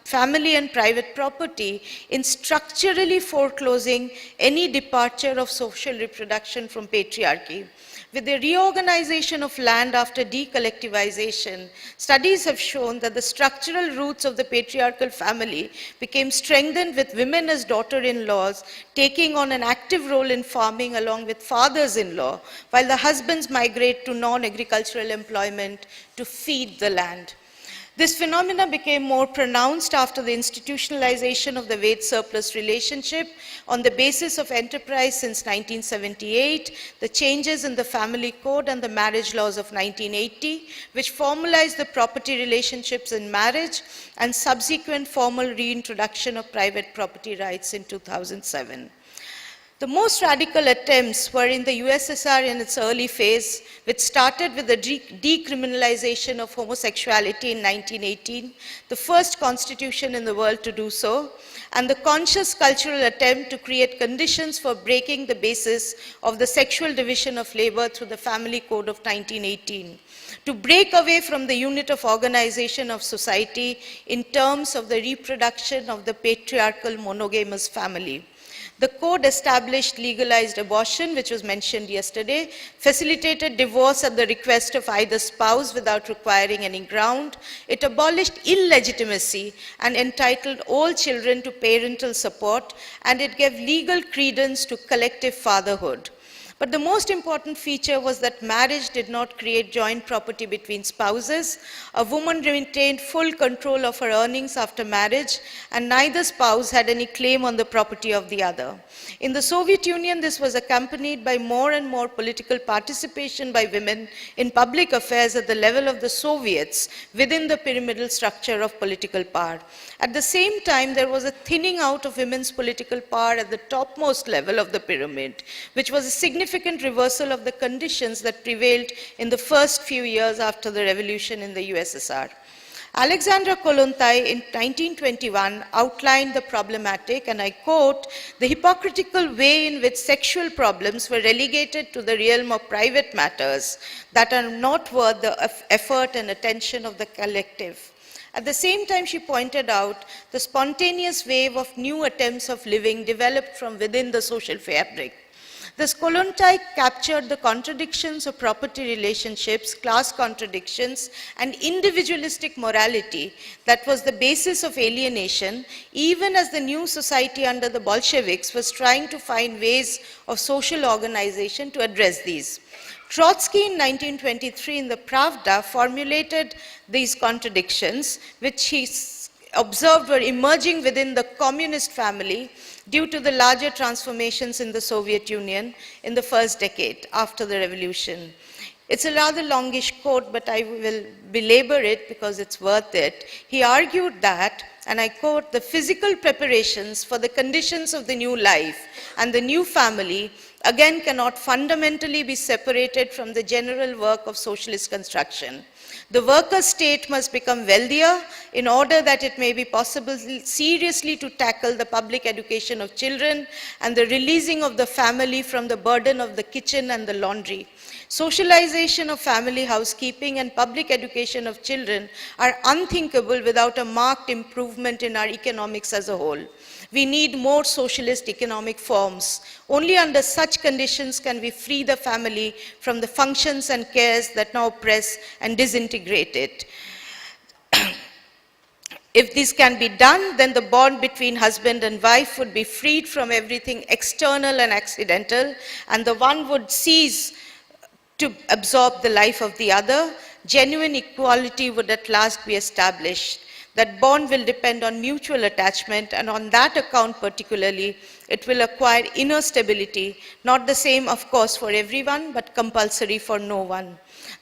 Speaker 4: family and private property in structurally foreclosing any departure of social reproduction from patriarchy. With the reorganization of land after decollectivization, studies have shown that the structural roots of the patriarchal family became strengthened with women as daughter-in-laws taking on an active role in farming along with fathers-in-law, while the husbands migrate to non-agricultural employment to feed the land. This phenomena became more pronounced after the institutionalization of the wage surplus relationship on the basis of enterprise since 1978, the changes in the Family Code and the marriage laws of 1980, which formalized the property relationships in marriage, and subsequent formal reintroduction of private property rights in 2007. The most radical attempts were in the USSR in its early phase, which started with the decriminalization of homosexuality in 1918, the first constitution in the world to do so, and the conscious cultural attempt to create conditions for breaking the basis of the sexual division of labor through the Family Code of 1918, to break away from the unit of organization of society in terms of the reproduction of the patriarchal monogamous family. The code established legalized abortion, which was mentioned yesterday, facilitated divorce at the request of either spouse without requiring any ground. It abolished illegitimacy and entitled all children to parental support, and it gave legal credence to collective fatherhood. But the most important feature was that marriage did not create joint property between spouses. A woman retained full control of her earnings after marriage, and neither spouse had any claim on the property of the other. In the Soviet Union, this was accompanied by more and more political participation by women in public affairs at the level of the Soviets within the pyramidal structure of political power. At the same time, there was a thinning out of women's political power at the topmost level of the pyramid, which was a significant reversal of the conditions that prevailed in the first few years after the revolution in the USSR. Alexandra Kollontai in 1921 outlined the problematic, and I quote, "the hypocritical way in which sexual problems were relegated to the realm of private matters that are not worth the effort and attention of the collective." At the same time, she pointed out the spontaneous wave of new attempts of living developed from within the social fabric. Thus, Kollontai captured the contradictions of property relationships, class contradictions, and individualistic morality that was the basis of alienation, even as the new society under the Bolsheviks was trying to find ways of social organization to address these. Trotsky in 1923 in the Pravda formulated these contradictions, which he observed were emerging within the communist family due to the larger transformations in the Soviet Union in the first decade after the revolution. It's a rather longish quote, but I will belabor it because it's worth it. He argued that, and I quote, "the physical preparations for the conditions of the new life and the new family again cannot fundamentally be separated from the general work of socialist construction. The worker state must become wealthier in order that it may be possible seriously to tackle the public education of children and the releasing of the family from the burden of the kitchen and the laundry. Socialization of family housekeeping and public education of children are unthinkable without a marked improvement in our economics as a whole. We need more socialist economic forms. Only under such conditions can we free the family from the functions and cares that now oppress and disintegrate it. If this can be done, then the bond between husband and wife would be freed from everything external and accidental, and the one would cease to absorb the life of the other. Genuine equality would at last be established. That bond will depend on mutual attachment, and on that account particularly, it will acquire inner stability, not the same, of course, for everyone, but compulsory for no one.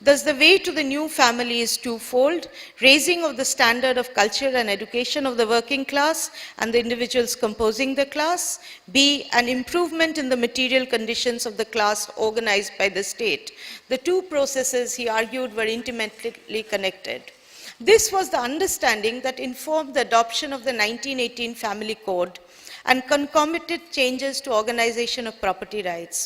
Speaker 4: Thus, the way to the new family is twofold: raising of the standard of culture and education of the working class and the individuals composing the class. B, an improvement in the material conditions of the class organized by the state. The two processes, he argued, were intimately connected. This was the understanding that informed the adoption of the 1918 Family Code and concomitant changes to organization of property rights.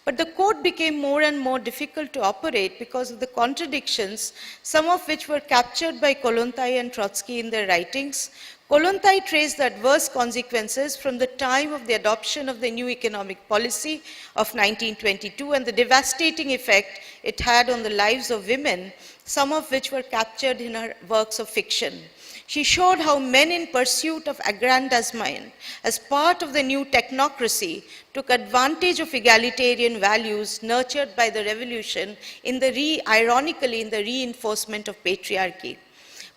Speaker 4: But the code became more and more difficult to operate because of the contradictions, some of which were captured by Kollontai and Trotsky in their writings. Kollontai traced the adverse consequences from the time of the adoption of the new economic policy of 1922 and the devastating effect it had on the lives of women, some of which were captured in her works of fiction. She showed how men in pursuit of aggrandizement as part of the new technocracy took advantage of egalitarian values nurtured by the revolution ironically in the reinforcement of patriarchy.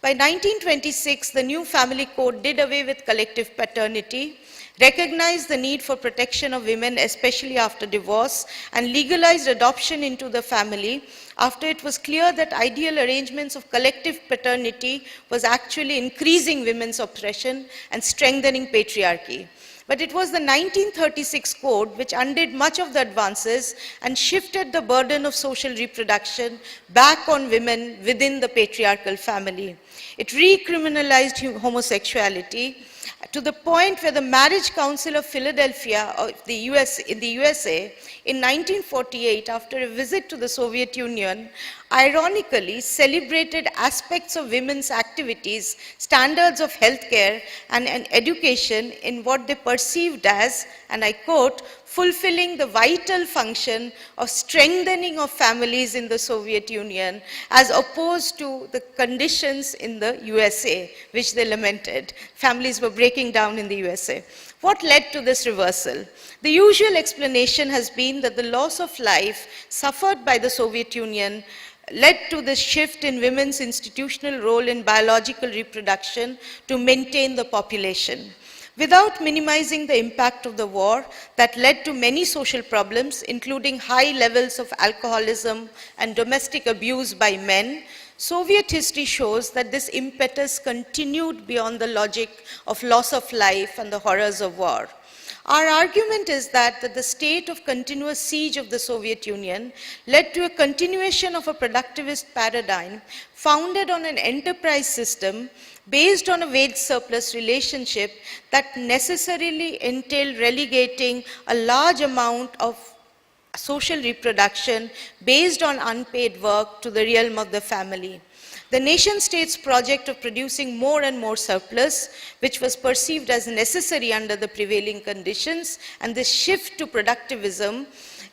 Speaker 4: By 1926, the new family code did away with collective paternity, recognized the need for protection of women, especially after divorce, and legalized adoption into the family after it was clear that ideal arrangements of collective paternity was actually increasing women's oppression and strengthening patriarchy. But it was the 1936 code which undid much of the advances and shifted the burden of social reproduction back on women within the patriarchal family. It recriminalized homosexuality to the point where the Marriage Council of Philadelphia in the USA in 1948, after a visit to the Soviet Union, ironically celebrated aspects of women's activities, standards of healthcare and education in what they perceived as, and I quote, fulfilling the vital function of strengthening of families in the Soviet Union as opposed to the conditions in the USA, which they lamented. Families were breaking down in the USA. What led to this reversal? The usual explanation has been that the loss of life suffered by the Soviet Union led to this shift in women's institutional role in biological reproduction to maintain the population. Without minimizing the impact of the war that led to many social problems, including high levels of alcoholism and domestic abuse by men, Soviet history shows that this impetus continued beyond the logic of loss of life and the horrors of war. Our argument is that the state of continuous siege of the Soviet Union led to a continuation of a productivist paradigm founded on an enterprise system based on a wage surplus relationship that necessarily entailed relegating a large amount of social reproduction based on unpaid work to the realm of the family. The nation-state's project of producing more and more surplus, which was perceived as necessary under the prevailing conditions, and this shift to productivism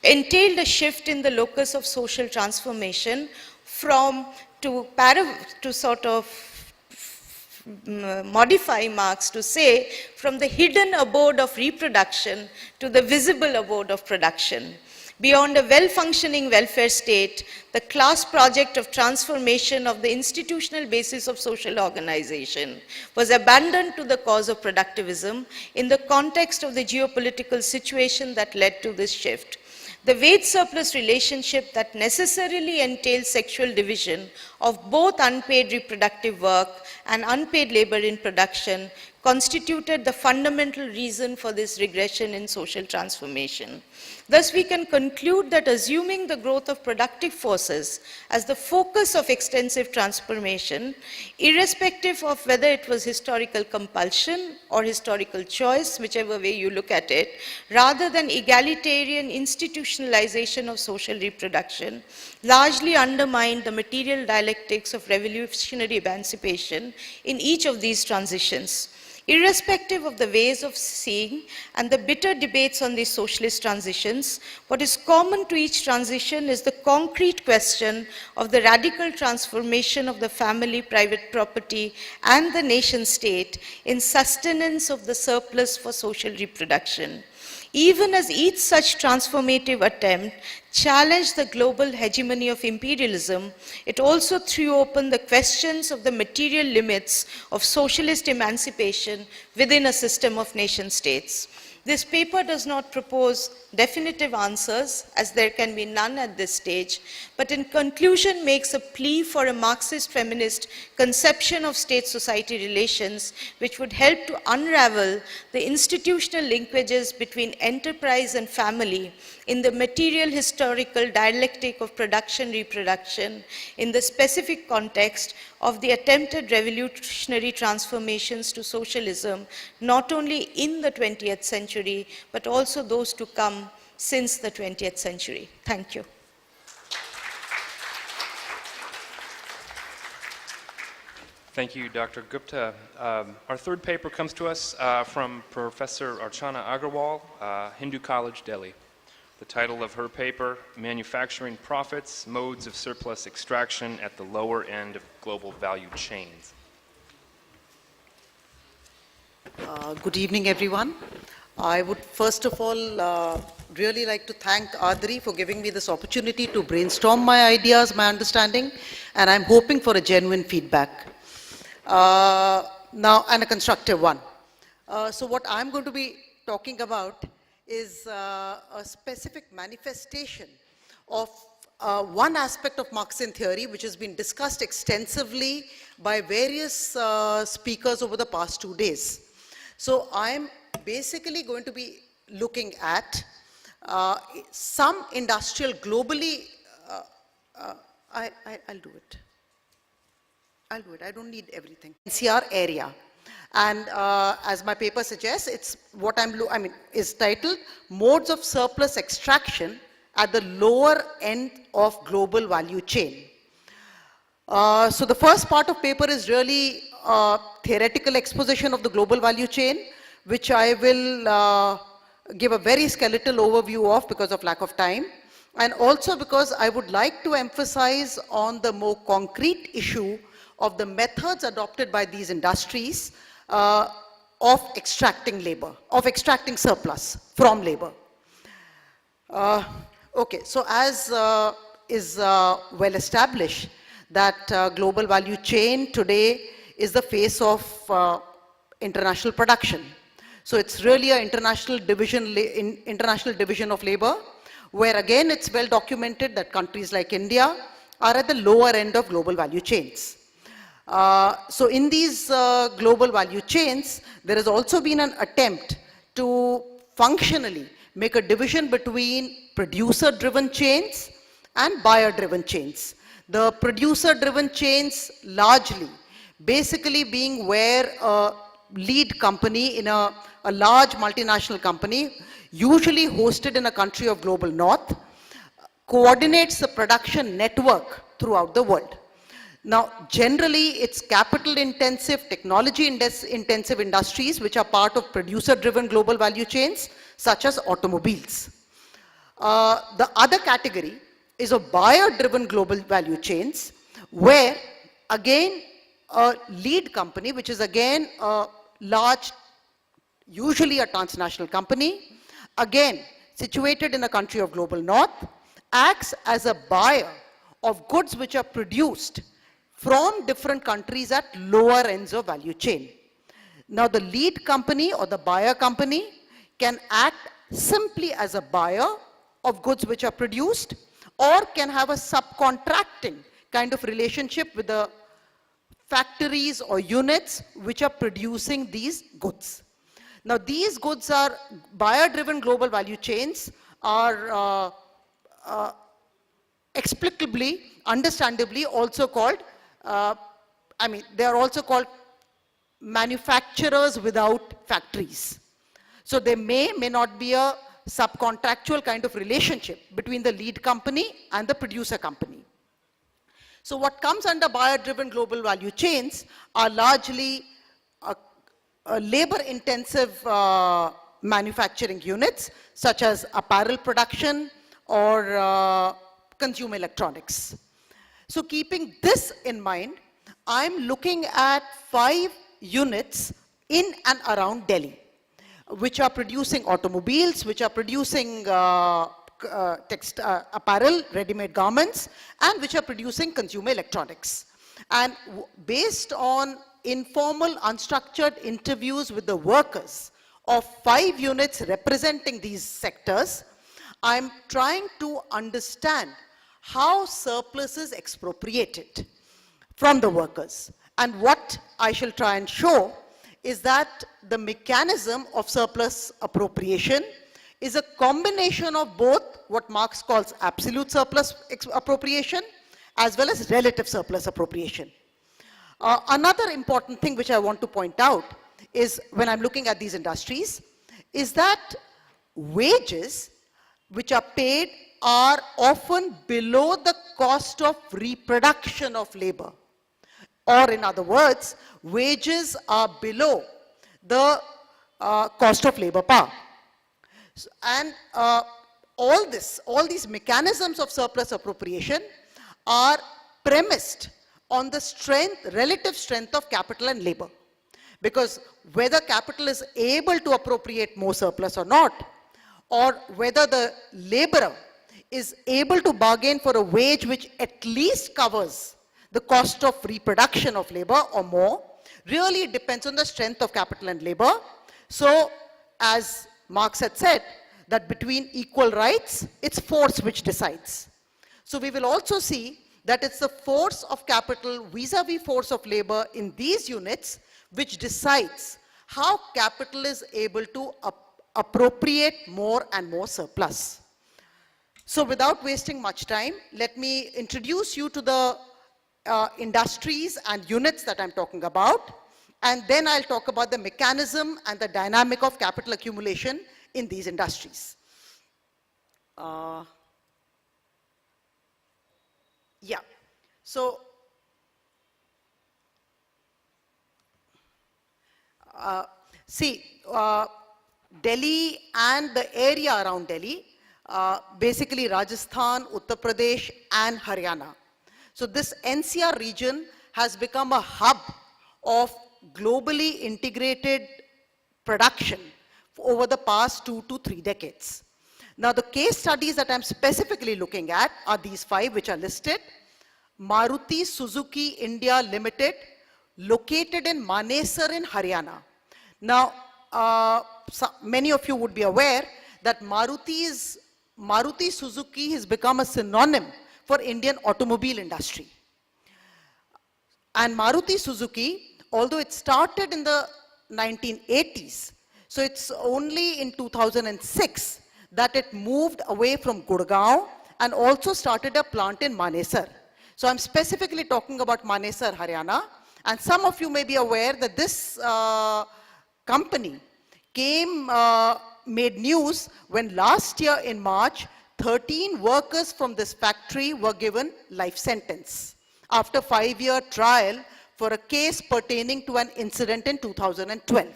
Speaker 4: entailed a shift in the locus of social transformation to sort of modify Marx to say, from the hidden abode of reproduction to the visible abode of production. Beyond a well-functioning welfare state, the class project of transformation of the institutional basis of social organization was abandoned to the cause of productivism in the context of the geopolitical situation that led to this shift. The wage surplus relationship that necessarily entails sexual division of both unpaid reproductive work and unpaid labor in production constituted the fundamental reason for this regression in social transformation. Thus, we can conclude that assuming the growth of productive forces as the focus of extensive transformation, irrespective of whether it was historical compulsion or historical choice, whichever way you look at it, rather than egalitarian institutionalization of social reproduction, largely undermined the material dialectics of revolutionary emancipation in each of these transitions. Irrespective of the ways of seeing and the bitter debates on these socialist transitions, what is common to each transition is the concrete question of the radical transformation of the family, private property, and the nation state in sustenance of the surplus for social reproduction. Even as each such transformative attempt challenged the global hegemony of imperialism, it also threw open the questions of the material limits of socialist emancipation within a system of nation states. This paper does not propose definitive answers, as there can be none at this stage, but in conclusion makes a plea for a Marxist feminist conception of state-society relations, which would help to unravel the institutional linkages between enterprise and family in the material historical dialectic of production-reproduction in the specific context of the attempted revolutionary transformations to socialism, not only in the 20th century, but also those to come since the 20th century. Thank you.
Speaker 2: Thank you, Dr. Gupta. Our third paper comes to us from Professor Archana Aggarwal, Hindu College, Delhi. The title of her paper, Manufacturing Profits, Modes of Surplus Extraction at the Lower End of Global Value Chains.
Speaker 5: Good evening, everyone. I would first of all really like to thank Adri for giving me this opportunity to brainstorm my ideas, my understanding, and I'm hoping for a genuine feedback. Now, and a constructive one. So what I'm going to be talking about is a specific manifestation of one aspect of Marxian theory which has been discussed extensively by various speakers over the past 2 days. So I'm basically going to be looking at some industrial globally, I'll do it. I'll do it, I don't need everything. NCR area. And as my paper suggests, it's what is titled Modes of Surplus Extraction at the Lower End of Global Value Chain. So the first part of paper is really a theoretical exposition of the global value chain, which I will give a very skeletal overview of because of lack of time, and also because I would like to emphasize on the more concrete issue of the methods adopted by these industries of extracting labor, of extracting surplus from labor. Okay, so as is well established that global value chain today is the face of international production. So it's really an international division of labor, where again it's well documented that countries like India are at the lower end of global value chains. So in these global value chains, there has also been an attempt to functionally make a division between producer-driven chains and buyer-driven chains. The producer-driven chains largely, basically being where a lead company in a large multinational company, usually hosted in a country of global north, coordinates the production network throughout the world. Now, generally, it's capital-intensive, technology-intensive industries which are part of producer-driven global value chains, such as automobiles. The other category is of buyer-driven global value chains, where, again, a lead company, which is again a large, usually a transnational company, again, situated in a country of global north, acts as a buyer of goods which are produced from different countries at lower ends of value chain. Now the lead company or the buyer company can act simply as a buyer of goods which are produced, or can have a subcontracting kind of relationship with the factories or units which are producing these goods. Now these goods are buyer-driven global value chains are explicably, understandably also called, they are also called manufacturers without factories. So there may not be a subcontractual kind of relationship between the lead company and the producer company. So what comes under buyer-driven global value chains are largely labor-intensive manufacturing units, such as apparel production or consumer electronics. So keeping this in mind, I'm looking at 5 units in and around Delhi, which are producing automobiles, which are producing apparel, ready-made garments, and which are producing consumer electronics. And based on informal, unstructured interviews with the workers of 5 units representing these sectors, I'm trying to understand how surplus is expropriated from the workers. And what I shall try and show is that the mechanism of surplus appropriation is a combination of both what Marx calls absolute surplus appropriation as well as relative surplus appropriation. Another important thing which I want to point out is when I'm looking at these industries is that wages which are paid are often below the cost of reproduction of labor. Or in other words, wages are below the cost of labor power. And all these mechanisms of surplus appropriation are premised on the relative strength of capital and labor. Because whether capital is able to appropriate more surplus or not, or whether the laborer is able to bargain for a wage which at least covers the cost of reproduction of labor or more, really depends on the strength of capital and labor. So, as Marx had said, that between equal rights, it's force which decides. So we will also see that it's the force of capital vis-a-vis force of labor in these units which decides how capital is able to appropriate more and more surplus. So without wasting much time, let me introduce you to the industries and units that I'm talking about, and then I'll talk about the mechanism and the dynamic of capital accumulation in these industries. Yeah, so Delhi and the area around Delhi, basically Rajasthan, Uttar Pradesh and Haryana. So this NCR region has become a hub of globally integrated production over the past 2 to 3 decades. Now the case studies that I'm specifically looking at are these 5 which are listed. Maruti Suzuki India Limited, located in Manesar in Haryana. Now, many of you would be aware that Maruti Suzuki has become a synonym for Indian automobile industry. And Maruti Suzuki, although it started in the 1980s, so it's only in 2006 that it moved away from Gurgaon and also started a plant in Manesar. So I'm specifically talking about Manesar, Haryana. And some of you may be aware that this company made news when last year in March, 13 workers from this factory were given life sentence after 5-year trial for a case pertaining to an incident in 2012.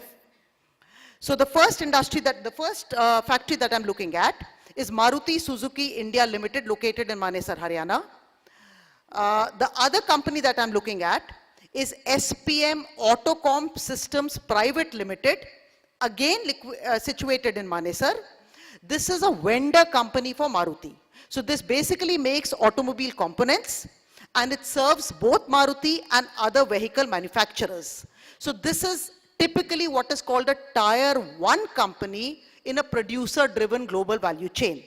Speaker 5: So the first factory that I'm looking at is Maruti Suzuki India Limited, located in Manesar, Haryana. The other company that I'm looking at is SPM Autocomp Systems Private Limited, again situated in Manesar. This is a vendor company for Maruti. So this basically makes automobile components and it serves both Maruti and other vehicle manufacturers. So this is typically what is called a tier 1 company in a producer-driven global value chain.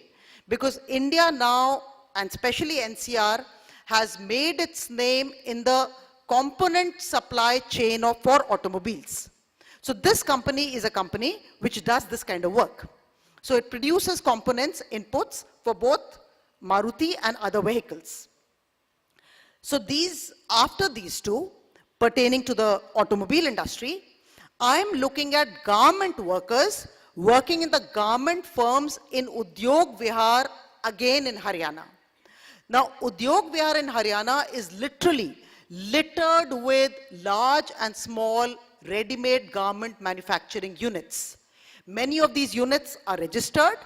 Speaker 5: Because India now, and especially NCR, has made its name in the component supply chain for automobiles. So this company is a company which does this kind of work. So it produces components, inputs for both Maruti and other vehicles. So after these two, pertaining to the automobile industry, I'm looking at garment workers working in the garment firms in Udyog Vihar, again in Haryana. Now, Udyog Vihar in Haryana is literally littered with large and small ready-made garment manufacturing units. Many of these units are registered,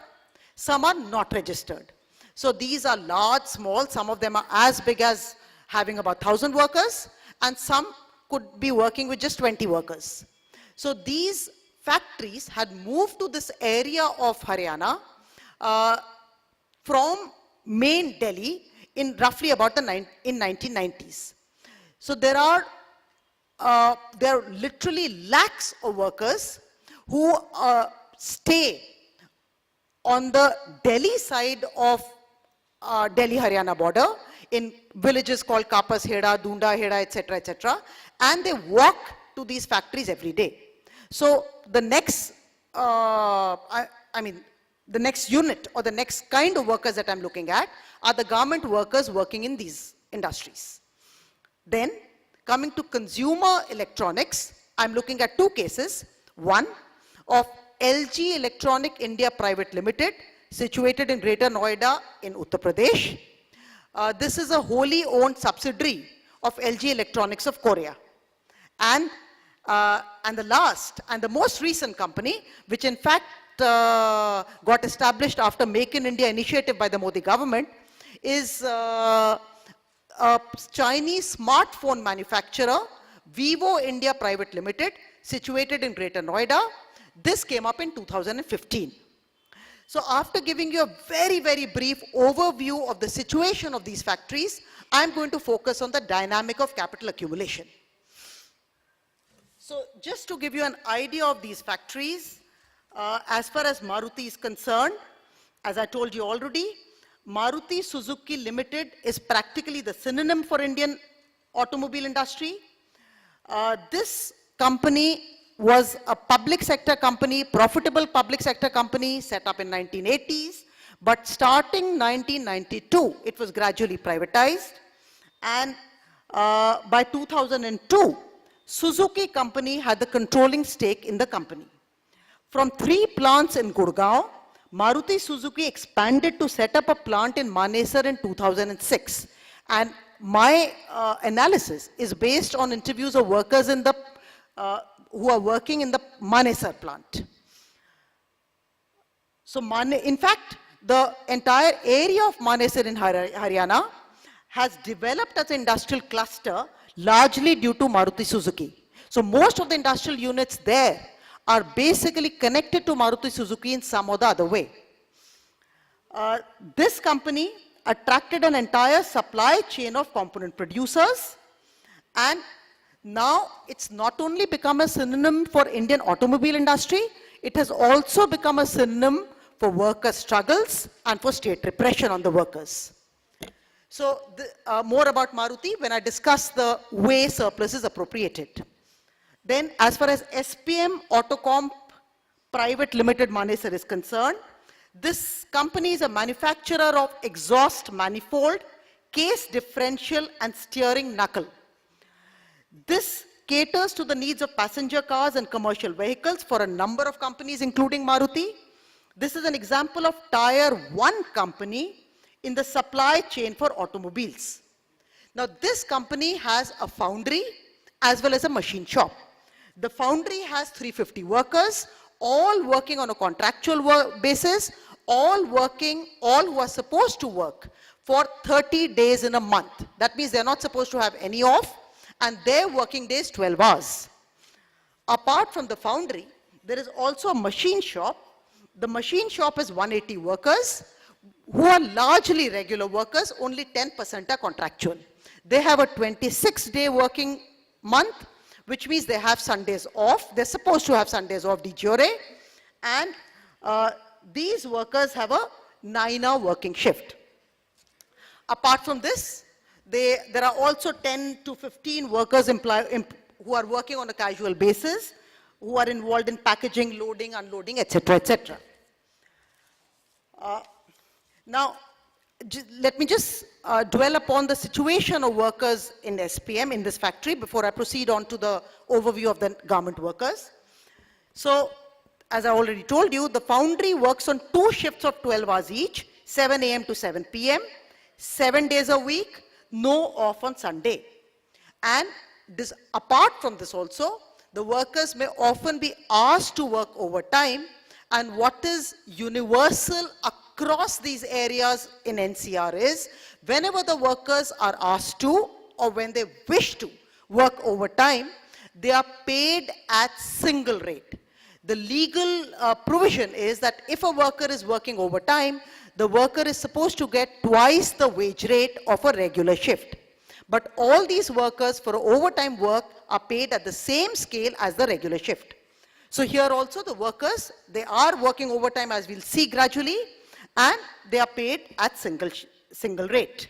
Speaker 5: some are not registered. So these are large, small, some of them are as big as having about 1,000 workers, and some could be working with just 20 workers. So these factories had moved to this area of Haryana from main Delhi in roughly about in 1990s. So there are literally lakhs of workers who stay on the Delhi side of Delhi-Haryana border in villages called Kapas Heda, Dunda Heda, etc., and they walk to these factories every day. So the next, the next unit or the next kind of workers that I'm looking at are the garment workers working in these industries. Then, coming to consumer electronics, I'm looking at two cases. One of LG Electronic India Private Limited, situated in Greater Noida in Uttar Pradesh. This is a wholly owned subsidiary of LG Electronics of Korea. And the last and the most recent company, which in fact got established after Make in India initiative by the Modi government, is a Chinese smartphone manufacturer, Vivo India Private Limited, situated in Greater Noida. This came up in 2015. So after giving you a very, very brief overview of the situation of these factories, I'm going to focus on the dynamic of capital accumulation. So just to give you an idea of these factories, as far as Maruti is concerned, as I told you already, Maruti Suzuki Limited is practically the synonym for Indian automobile industry. This company was a public sector company, profitable public sector company set up in 1980s, but starting 1992, it was gradually privatized. And by 2002, Suzuki company had the controlling stake in the company. From 3 plants in Gurgaon, Maruti Suzuki expanded to set up a plant in Manesar in 2006. And my analysis is based on interviews of workers in the, who are working in the Manesar plant. So in fact, the entire area of Manesar in Haryana has developed as an industrial cluster largely due to Maruti Suzuki. So most of the industrial units there are basically connected to Maruti Suzuki in some or the other way. This company attracted an entire supply chain of component producers, and now it's not only become a synonym for Indian automobile industry, it has also become a synonym for worker struggles and for state repression on the workers. So more about Maruti when I discuss the way surplus is appropriated. Then as far as SPM Autocomp Private Limited Manesar is concerned, this company is a manufacturer of exhaust manifold, case differential and steering knuckle. This caters to the needs of passenger cars and commercial vehicles for a number of companies including Maruti. This is an example of Tier 1 company in the supply chain for automobiles. Now this company has a foundry as well as a machine shop. The foundry has 350 workers, all working on a contractual basis, all who are supposed to work for 30 days in a month. That means they're not supposed to have any off, and their working day is 12 hours. Apart from the foundry, there is also a machine shop. The machine shop is 180 workers, who are largely regular workers, only 10% are contractual. They have a 26-day working month, which means they have Sundays off. They're supposed to have Sundays off de jure. And these workers have a 9-hour working shift. Apart from this, there are also 10 to 15 workers who are working on a casual basis, who are involved in packaging, loading, unloading, etc., etc. Now, let me just dwell upon the situation of workers in SPM in this factory before I proceed on to the overview of the garment workers. So, as I already told you, the foundry works on 2 shifts of 12 hours each, 7 a.m. to 7 p.m., 7 days a week, no off on Sunday. And this, apart from this also, the workers may often be asked to work overtime, and what is universal across these areas in NCR is, whenever the workers are asked to, or when they wish to work overtime, they are paid at single rate. The legal provision is that if a worker is working overtime, the worker is supposed to get twice the wage rate of a regular shift. But all these workers for overtime work are paid at the same scale as the regular shift. So here also the workers, they are working overtime as we'll see gradually, and they are paid at single rate.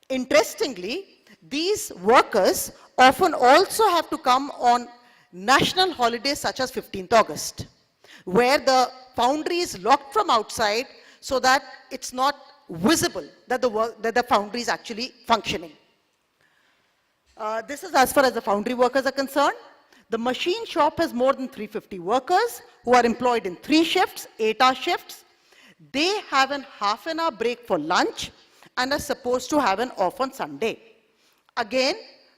Speaker 5: Interestingly, these workers often also have to come on national holidays such as 15th August, where the foundry is locked from outside so that it's not visible that the foundry is actually functioning. This is as far as the foundry workers are concerned. The machine shop has more than 350 workers who are employed in 3 shifts, 8-hour shifts. They have a half an hour break for lunch and are supposed to have an off on Sunday. Again,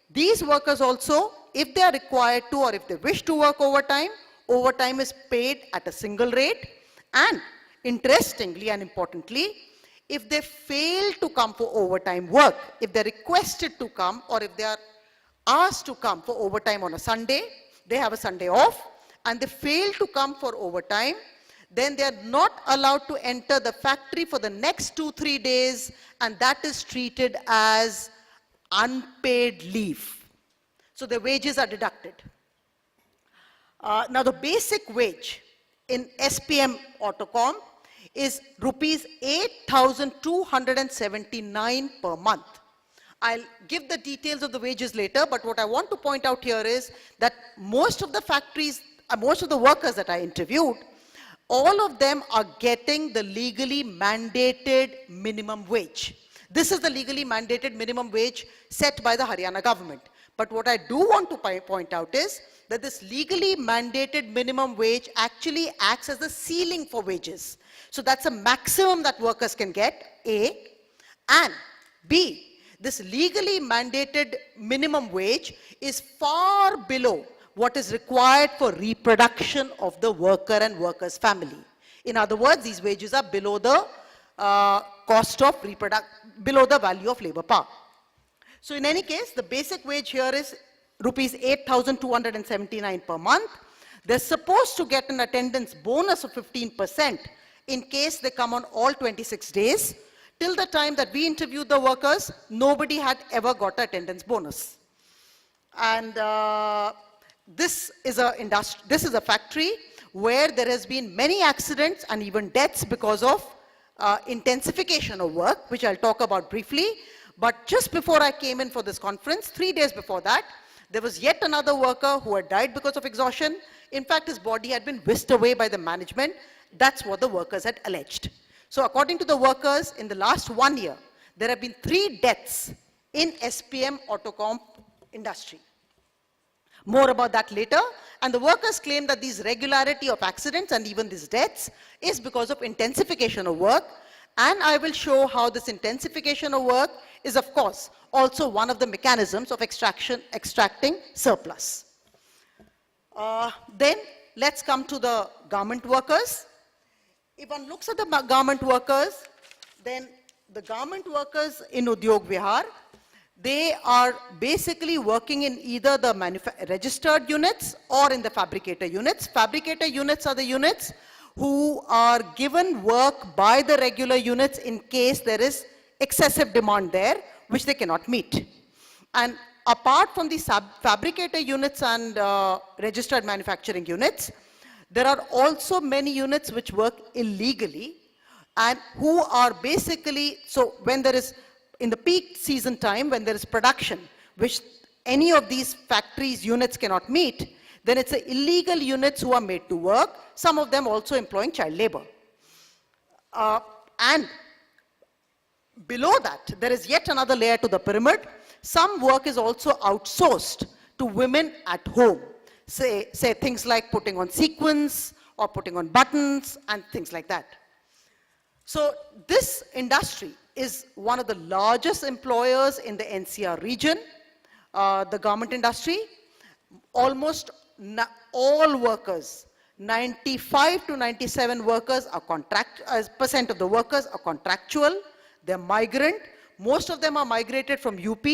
Speaker 5: these workers also, if they are required to or if they wish to work overtime, overtime is paid at a single rate. And interestingly and importantly, if they fail to come for overtime work, if they're requested to come or if they are asked to come for overtime on a Sunday, they have a Sunday off, and they fail to come for overtime, then they are not allowed to enter the factory for the next 2-3 days, and that is treated as unpaid leave. So the wages are deducted. Now the basic wage in SPM Autocom is rupees 8,279 per month. I'll give the details of the wages later, but what I want to point out here is that most of the factories, most of the workers that I interviewed, all of them are getting the legally mandated minimum wage. This is the legally mandated minimum wage set by the Haryana government. But what I do want to point out is that this legally mandated minimum wage actually acts as the ceiling for wages. So that's a maximum that workers can get, A, and B, this legally mandated minimum wage is far below what is required for reproduction of the worker and worker's family. In other words, these wages are below the cost of below the value of labor power. So in any case, the basic wage here is rupees 8,279 per month. They're supposed to get an attendance bonus of 15% in case they come on all 26 days. Till the time that we interviewed the workers, nobody had ever got an attendance bonus. And this is a factory where there has been many accidents and even deaths because of intensification of work, which I'll talk about briefly. But just before I came in for this conference, 3 days before that, there was yet another worker who had died because of exhaustion. In fact, his body had been whisked away by the management. That's what the workers had alleged. So according to the workers, in the last 1 year, there have been 3 deaths in SPM Autocom industry. More about that later. And the workers claim that these regularity of accidents and even these deaths is because of intensification of work. And I will show how this intensification of work is, of course, also one of the mechanisms of extracting surplus. Then let's come to the garment workers. If one looks at the garment workers, then the garment workers in Udyog Vihar, they are basically working in either the registered units or in the fabricator units. Fabricator units are the units who are given work by the regular units in case there is excessive demand there, which they cannot meet. And apart from these fabricator units and registered manufacturing units, there are also many units which work illegally and who are basically, so when there is, in the peak season time, when there is production, which any of these factories units cannot meet, then it's the illegal units who are made to work, some of them also employing child labor. And below that, there is yet another layer to the pyramid. Some work is also outsourced to women at home. Say things like putting on sequins or putting on buttons and things like that. So this industry is one of the largest employers in the NCR region, the garment industry. Almost all workers, 95 to 97 workers are percent of the workers are contractual. They're migrant. Most of them are migrated from UP.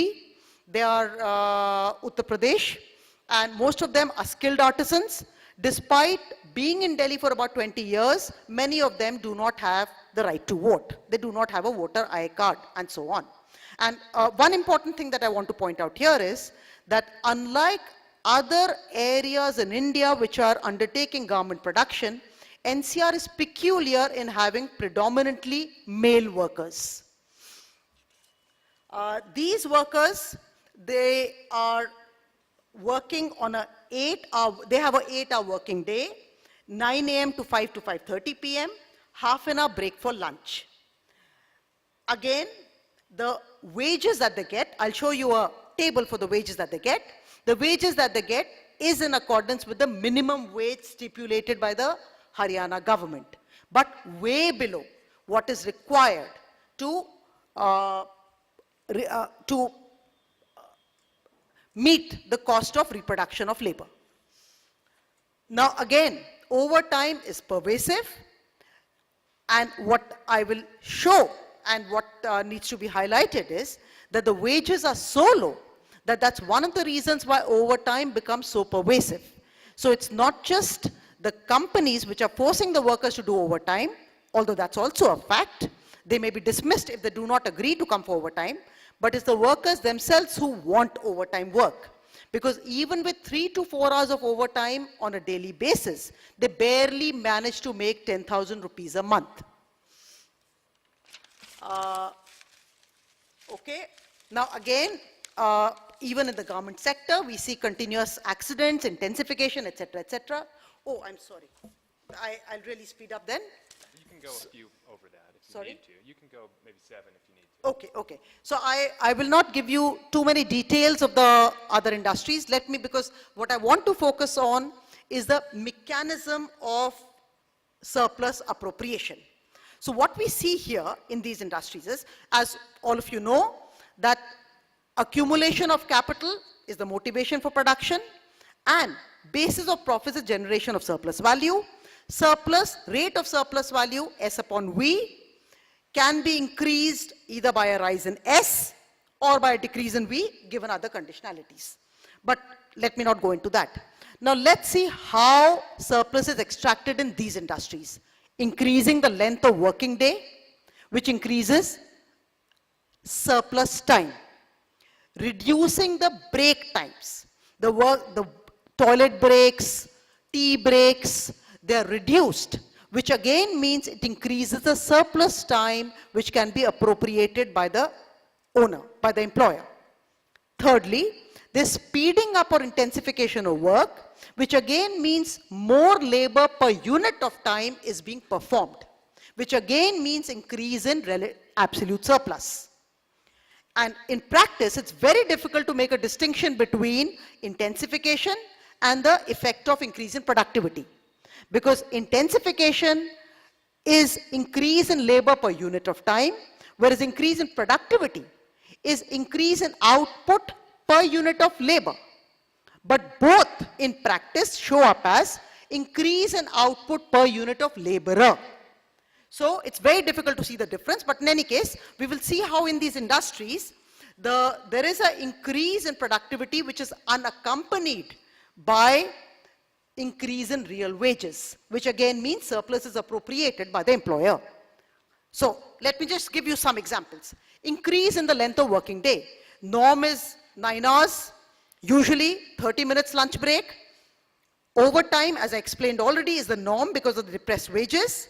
Speaker 5: They are Uttar Pradesh. And most of them are skilled artisans. Despite being in Delhi for about 20 years, many of them do not have the right to vote. They do not have a voter ID card and so on. And one important thing that I want to point out here is that unlike other areas in India which are undertaking garment production, NCR is peculiar in having predominantly male workers. These workers, they are working on a 8-hour, they have an 8-hour working day, 9 a.m. to 5 to 5:30 p.m., half an hour break for lunch. Again, the wages that they get, I'll show you a table for the wages that they get. The wages that they get is in accordance with the minimum wage stipulated by the Haryana government, but way below what is required to meet the cost of reproduction of labor. Now again, overtime is pervasive, and what I will show and what needs to be highlighted is that the wages are so low that that's one of the reasons why overtime becomes so pervasive. So it's not just the companies which are forcing the workers to do overtime, although that's also a fact. They may be dismissed if they do not agree to come for overtime, but it's the workers themselves who want overtime work. Because even with 3 to 4 hours of overtime on a daily basis, they barely manage to make 10,000 rupees a month. Okay, now again, even in the garment sector, we see continuous accidents, intensification, etc., etc. Oh, I'm sorry. I'll really speed up then.
Speaker 2: You can go a few over that if you
Speaker 5: Sorry?
Speaker 2: need to. You can go maybe 7 if you need to.
Speaker 5: Okay, okay. So I will not give you too many details of the other industries. Let me, because what I want to focus on is the mechanism of surplus appropriation. So what we see here in these industries is, as all of you know, that accumulation of capital is the motivation for production, and basis of profits is generation of surplus value. Surplus, rate of surplus value, S upon V, can be increased either by a rise in S or by a decrease in V, given other conditionalities. But let me not go into that. Now let's see how surplus is extracted in these industries. Increasing the length of working day, which increases surplus time. Reducing the break times. The toilet breaks, tea breaks, they're reduced, which again means it increases the surplus time which can be appropriated by the owner, by the employer. Thirdly, there's speeding up or intensification of work, which again means more labor per unit of time is being performed, which again means increase in absolute surplus. And in practice, it's very difficult to make a distinction between intensification and the effect of increase in productivity. Because intensification is increase in labor per unit of time, whereas increase in productivity is increase in output per unit of labor. But both in practice show up as increase in output per unit of laborer. So it's very difficult to see the difference, but in any case, we will see how in these industries, there is an increase in productivity which is unaccompanied by increase in real wages, which again means surplus is appropriated by the employer. So let me just give you some examples. Increase in the length of working day. Norm is 9 hours, usually 30 minutes lunch break. Overtime, as I explained already, is the norm because of the depressed wages.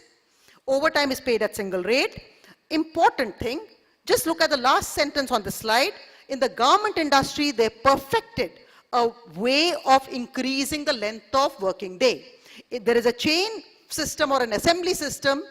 Speaker 5: Overtime is paid at single rate. Important thing, just look at the last sentence on the slide. In the garment industry, they perfected a way of increasing the length of working day. There is a chain system or an assembly system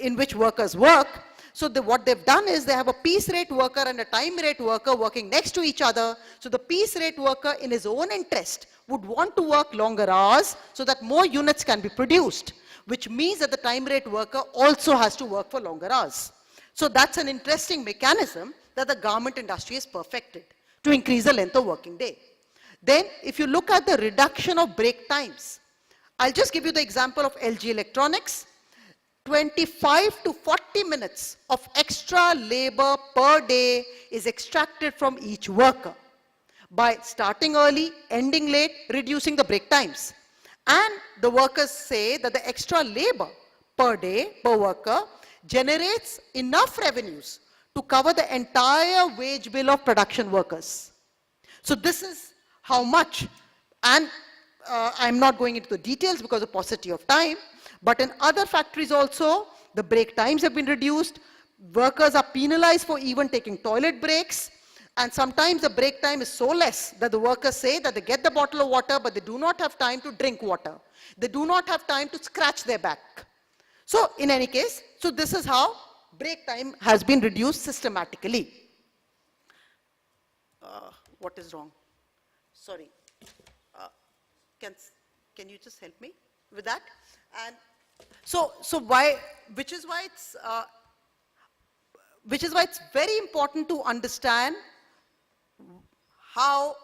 Speaker 5: in which workers work. So what they've done is they have a piece rate worker and a time rate worker working next to each other. So the piece rate worker, in his own interest, would want to work longer hours so that more units can be produced, which means that the time rate worker also has to work for longer hours. So that's an interesting mechanism that the garment industry has perfected to increase the length of working day. Then, if you look at the reduction of break times, I'll just give you the example of LG Electronics. 25 to 40 minutes of extra labor per day is extracted from each worker by starting early, ending late, reducing the break times. And the workers say that the extra labor per day, per worker, generates enough revenues to cover the entire wage bill of production workers. So this is how much And I'm not going into the details because of paucity of time, but in other factories also, the break times have been reduced. Workers are penalized for even taking toilet breaks. And sometimes the break time is so less that the workers say that they get the bottle of water, but they do not have time to drink water. They do not have time to scratch their back. So in any case, so this is how break time has been reduced systematically. What is wrong? Sorry. Can you just help me with that? And so why, which is why it's very important to understand how,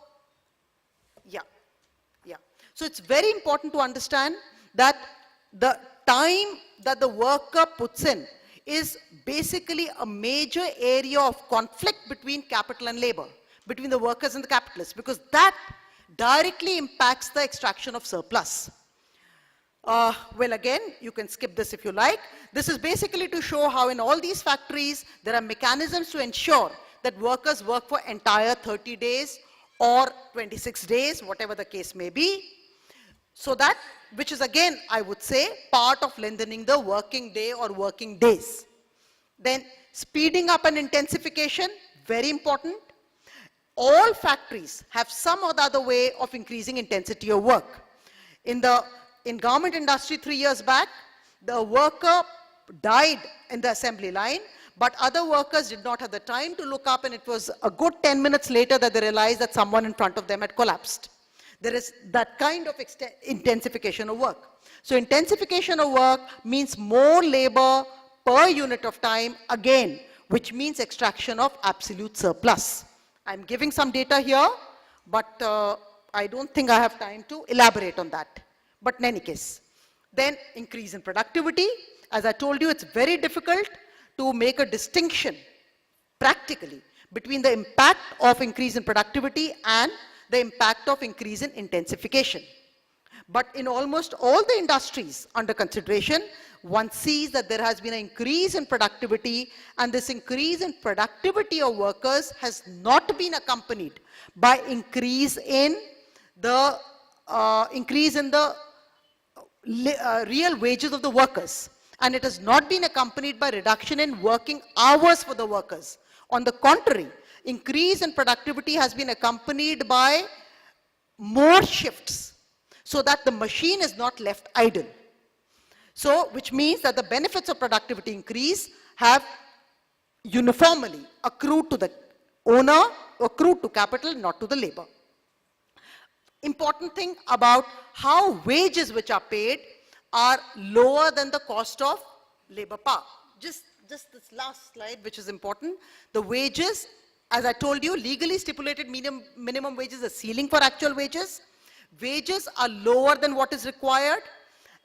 Speaker 5: So it's very important to understand that the time that the worker puts in is basically a major area of conflict between capital and labor, between the workers and the capitalists, because that directly impacts the extraction of surplus. Well, again, you can skip this if you like. This is basically to show how in all these factories, there are mechanisms to ensure that workers work for entire 30 days or 26 days, whatever the case may be. So that, which is again, I would say, part of lengthening the working day or working days. Then speeding up and intensification, very important. All factories have some or the other way of increasing intensity of work. In garment industry 3 years back, the worker died in the assembly line, but other workers did not have the time to look up, and it was a good 10 minutes later that they realized that someone in front of them had collapsed. There is that kind of intensification of work. So intensification of work means more labor per unit of time, again, which means extraction of absolute surplus. I'm giving some data here, but I don't think I have time to elaborate on that. But in any case, then increase in productivity. As I told you, it's very difficult to make a distinction practically between the impact of increase in productivity and the impact of increase in intensification. But in almost all the industries under consideration, one sees that there has been an increase in productivity, and this increase in productivity of workers has not been accompanied by increase in the real wages of the workers. And it has not been accompanied by reduction in working hours for the workers. On the contrary, increase in productivity has been accompanied by more shifts, so that the machine is not left idle. So, which means that the benefits of productivity increase have uniformly accrued to the owner, accrued to capital, not to the labor. Important thing about how wages which are paid are lower than the cost of labor power. Just this last slide, which is important. The wages, as I told you, legally stipulated minimum wages, the ceiling for actual wages. Wages are lower than what is required.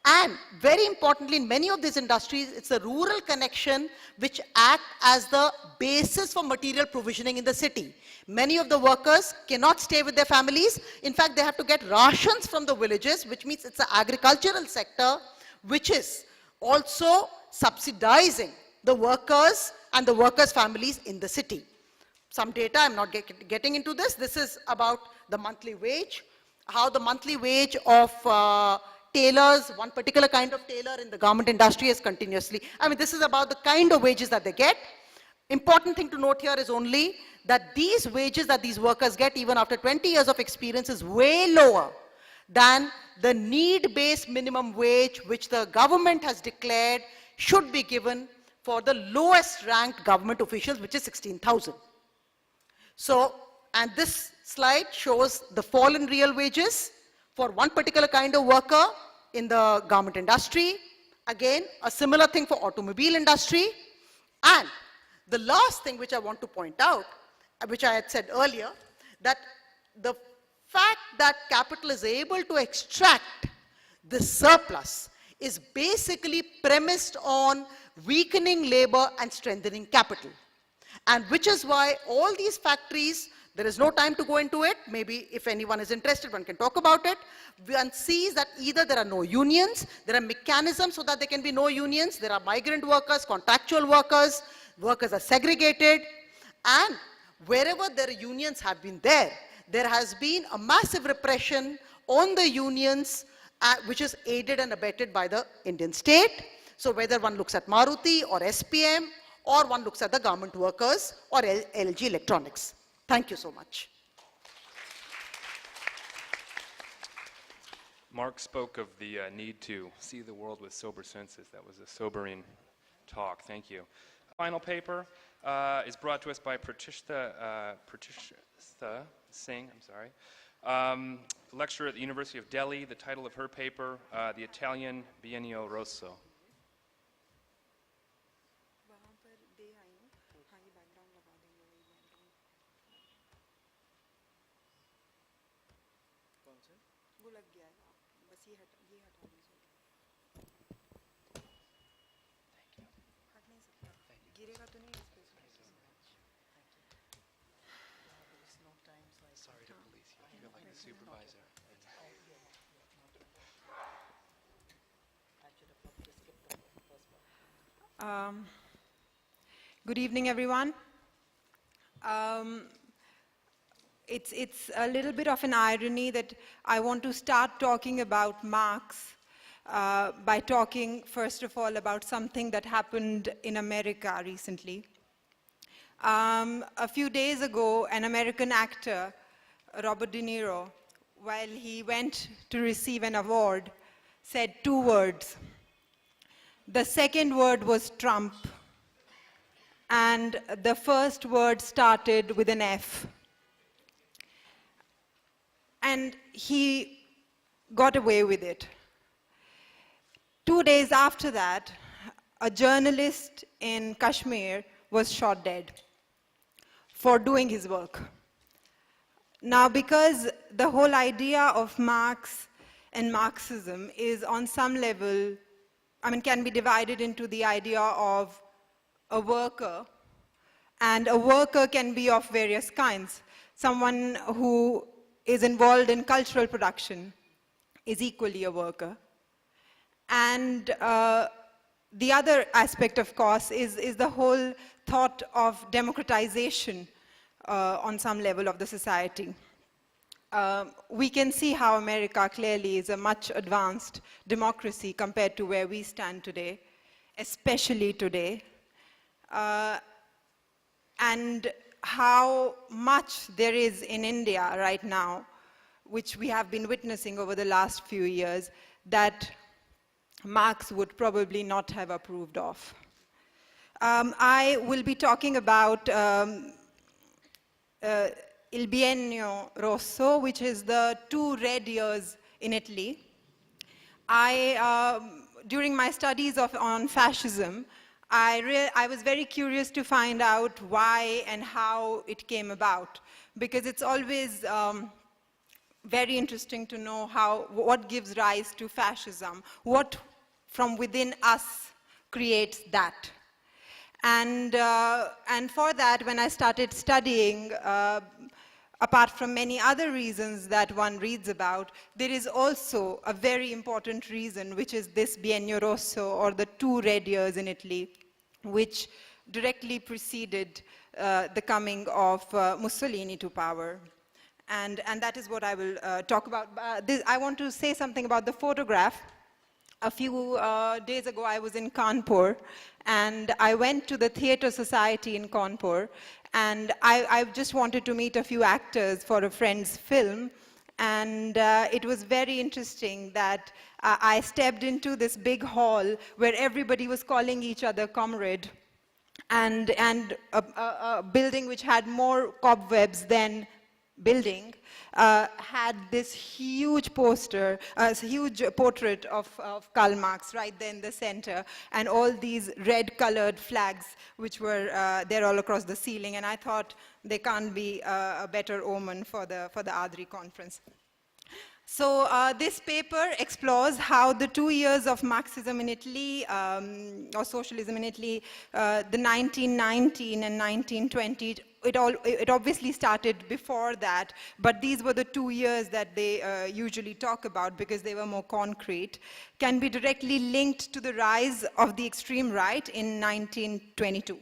Speaker 5: And very importantly, in many of these industries, it's the rural connection which act as the basis for material provisioning in the city. Many of the workers cannot stay with their families. In fact, they have to get rations from the villages, which means it's the agricultural sector which is also subsidizing the workers and the workers' families in the city. Some data, I'm not getting into this. This is about the monthly wage, how the monthly wage of tailors, one particular kind of tailor in the garment industry is continuously, this is about the kind of wages that they get. Important thing to note here is only that these wages that these workers get even after 20 years of experience is way lower than the need-based minimum wage which the government has declared should be given for the lowest ranked government officials, which is 16,000. So, and this slide shows the fall in real wages for one particular kind of worker in the garment industry. Again, a similar thing for automobile industry. And the last thing which I want to point out, which I had said earlier, that the fact that capital is able to extract the surplus is basically premised on weakening labor and strengthening capital. And which is why all these factories, there is no time to go into it. Maybe if anyone is interested, one can talk about it. One sees that either there are no unions, there are mechanisms so that there can be no unions, there are migrant workers, contractual workers, workers are segregated, and wherever their unions have been there has been a massive repression on the unions, which is aided and abetted by the Indian state. So whether one looks at Maruti or SPM, or one looks at the garment workers or LG Electronics. Thank you so much.
Speaker 2: Mark spoke of the need to see the world with sober senses. That was a sobering talk. Thank you. Final paper is brought to us by Pratishtha Singh, lecturer at the University of Delhi. The title of her paper, The Italian Biennio Rosso. Sorry to police you. I feel like the supervisor.
Speaker 6: Good evening, everyone. It's a little bit of an irony that I want to start talking about Marx by talking, first of all, about something that happened in America recently. A few days ago, an American actor, Robert De Niro, while he went to receive an award, said 2 words. The second word was Trump, and the first word started with an F. And he got away with it. 2 days after that, a journalist in Kashmir was shot dead for doing his work. Now, because the whole idea of Marx and Marxism is on some level, can be divided into the idea of a worker, and a worker can be of various kinds. Someone who is involved in cultural production is equally a worker. And the other aspect, of course, is the whole thought of democratization on some level of the society. We can see how America clearly is a much advanced democracy compared to where we stand today, especially today, and how much there is in India right now, which we have been witnessing over the last few years, that Marx would probably not have approved of. I will be talking about Il Biennio Rosso, which is the 2 red years in Italy. During my studies on fascism, I was very curious to find out why and how it came about, because it's always very interesting to know what gives rise to fascism, what from within us creates that. And for that, when I started studying, apart from many other reasons that one reads about, there is also a very important reason, which is this Biennio Rosso, or the 2 red years in Italy, which directly preceded the coming of Mussolini to power. And that is what I will talk about. I want to say something about the photograph. A few days ago, I was in Kanpur, and I went to the Theatre Society in Kanpur, and I just wanted to meet a few actors for a friend's film, and it was very interesting that I stepped into this big hall where everybody was calling each other comrade, and a building which had more cobwebs than building had this huge poster, a huge portrait of Karl Marx right there in the center, and all these red-colored flags which were there all across the ceiling. And I thought there can't be a better omen for the Adri conference. So this paper explores how the 2 years of Marxism in Italy, or socialism in Italy, the 1919 and 1920, it obviously started before that, but these were the 2 years that they usually talk about because they were more concrete, can be directly linked to the rise of the extreme right in 1922.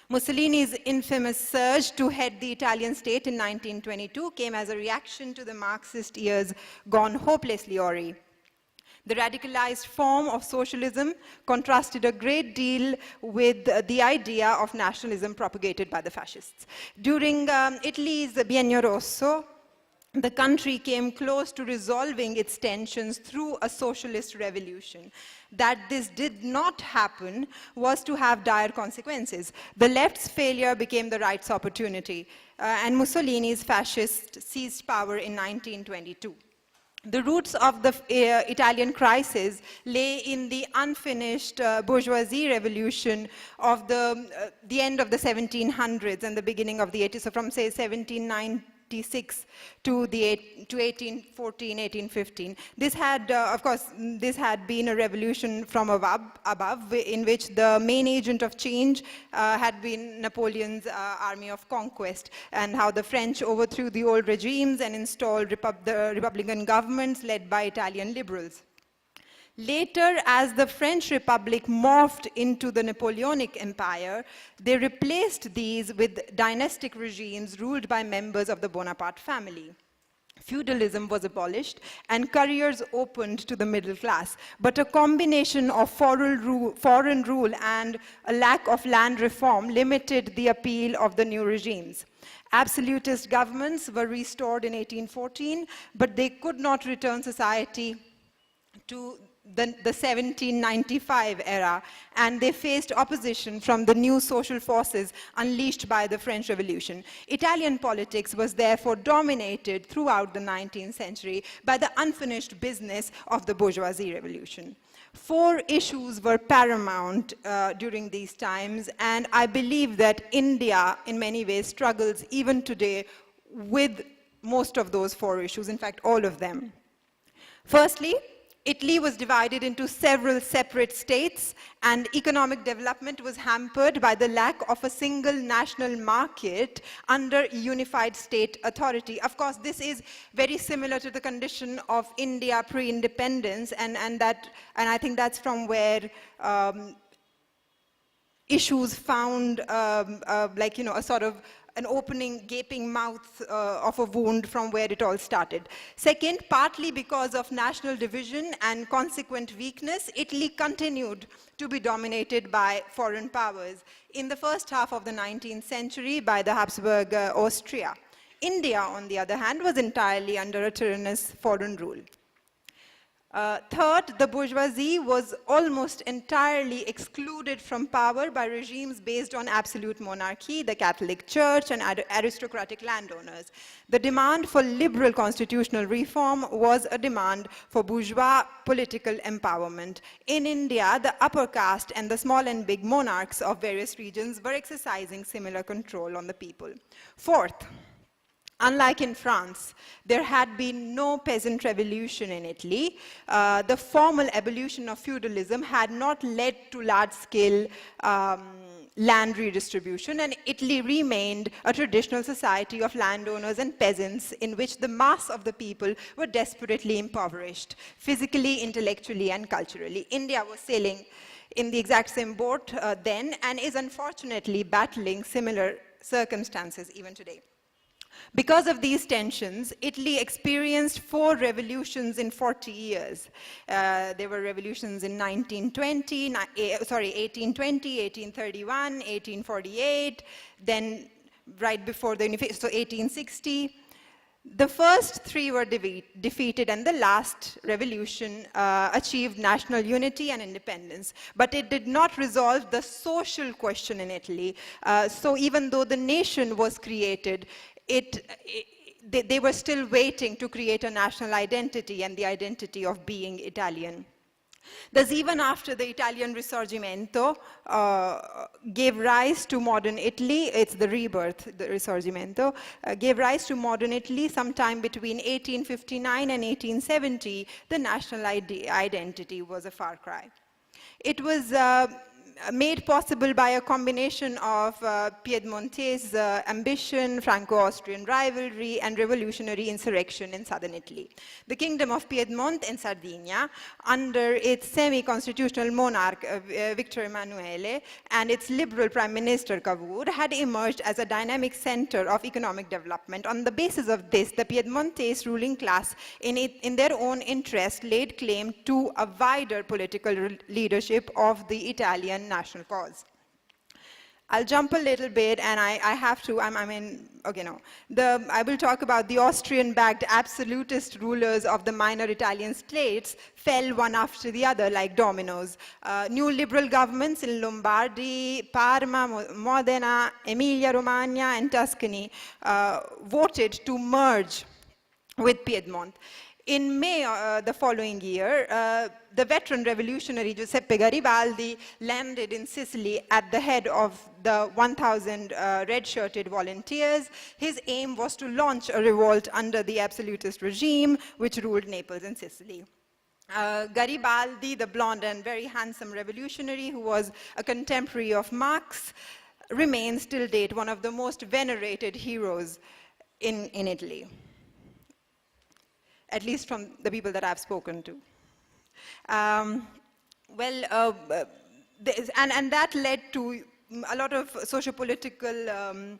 Speaker 6: Mussolini's infamous surge to head the Italian state in 1922 came as a reaction to the Marxist years gone hopelessly awry. The radicalized form of socialism contrasted a great deal with the idea of nationalism propagated by the fascists. During Italy's Biennio Rosso, the country came close to resolving its tensions through a socialist revolution. That this did not happen was to have dire consequences. The left's failure became the right's opportunity, and Mussolini's fascists seized power in 1922. The roots of the Italian crisis lay in the unfinished bourgeoisie revolution of the end of the 1700s and the beginning of the 80s, so from say 1796 to 1814, 1815. This had, of course, this had been a revolution from above, in which the main agent of change had been Napoleon's army of conquest, and how the French overthrew the old regimes and installed the Republican governments led by Italian liberals. Later, as the French Republic morphed into the Napoleonic Empire, they replaced these with dynastic regimes ruled by members of the Bonaparte family. Feudalism was abolished and careers opened to the middle class, but a combination of foreign rule and a lack of land reform limited the appeal of the new regimes. Absolutist governments were restored in 1814, but they could not return society to the 1795 era, and they faced opposition from the new social forces unleashed by the French Revolution. Italian politics was therefore dominated throughout the 19th century by the unfinished business of the bourgeoisie revolution. Four issues were paramount during these times, and I believe that India, in many ways, struggles even today with most of those four issues, in fact, all of them. Firstly, Italy was divided into several separate states, and economic development was hampered by the lack of a single national market under unified state authority. Of course, this is very similar to the condition of India pre-independence, and I think that's from where issues found a sort of an opening, gaping mouth of a wound from where it all started. Second, partly because of national division and consequent weakness, Italy continued to be dominated by foreign powers. In the first half of the 19th century, by the Habsburg Austria. India, on the other hand, was entirely under a tyrannous foreign rule. Third, the bourgeoisie was almost entirely excluded from power by regimes based on absolute monarchy, the Catholic Church, and aristocratic landowners. The demand for liberal constitutional reform was a demand for bourgeois political empowerment. In India, the upper caste and the small and big monarchs of various regions were exercising similar control on the people. Fourth, unlike in France, there had been no peasant revolution in Italy. The formal abolition of feudalism had not led to large-scale land redistribution, and Italy remained a traditional society of landowners and peasants in which the mass of the people were desperately impoverished, physically, intellectually, and culturally. India was sailing in the exact same boat then, and is unfortunately battling similar circumstances even today. Because of these tensions, Italy experienced 4 revolutions in 40 years. There were revolutions in 1820, 1831, 1848, then right before the unification, so 1860. The first 3 were defeated, and the last revolution achieved national unity and independence. But it did not resolve the social question in Italy. So even though the nation was created, they were still waiting to create a national identity and the identity of being Italian. Thus, even after the Italian Risorgimento gave rise to modern Italy, it's the rebirth, the Risorgimento, gave rise to modern Italy sometime between 1859 and 1870, the national identity was a far cry. It was made possible by a combination of Piedmontese ambition, Franco-Austrian rivalry, and revolutionary insurrection in southern Italy. The Kingdom of Piedmont and Sardinia, under its semi-constitutional monarch Victor Emanuele and its liberal Prime Minister Cavour, had emerged as a dynamic center of economic development. On the basis of this, the Piedmontese ruling class, in their own interest, laid claim to a wider political leadership of the Italian national cause. I'll jump a little bit, and I have to, I will talk about the Austrian-backed absolutist rulers of the minor Italian states fell one after the other like dominoes. New liberal governments in Lombardy, Parma, Modena, Emilia-Romagna, and Tuscany voted to merge with Piedmont. In May the following year, the veteran revolutionary Giuseppe Garibaldi landed in Sicily at the head of the 1,000 red-shirted volunteers. His aim was to launch a revolt under the absolutist regime which ruled Naples and Sicily. Garibaldi, the blonde and very handsome revolutionary who was a contemporary of Marx, remains till date one of the most venerated heroes in Italy, at least from the people that I've spoken to. And that led to a lot of socio-political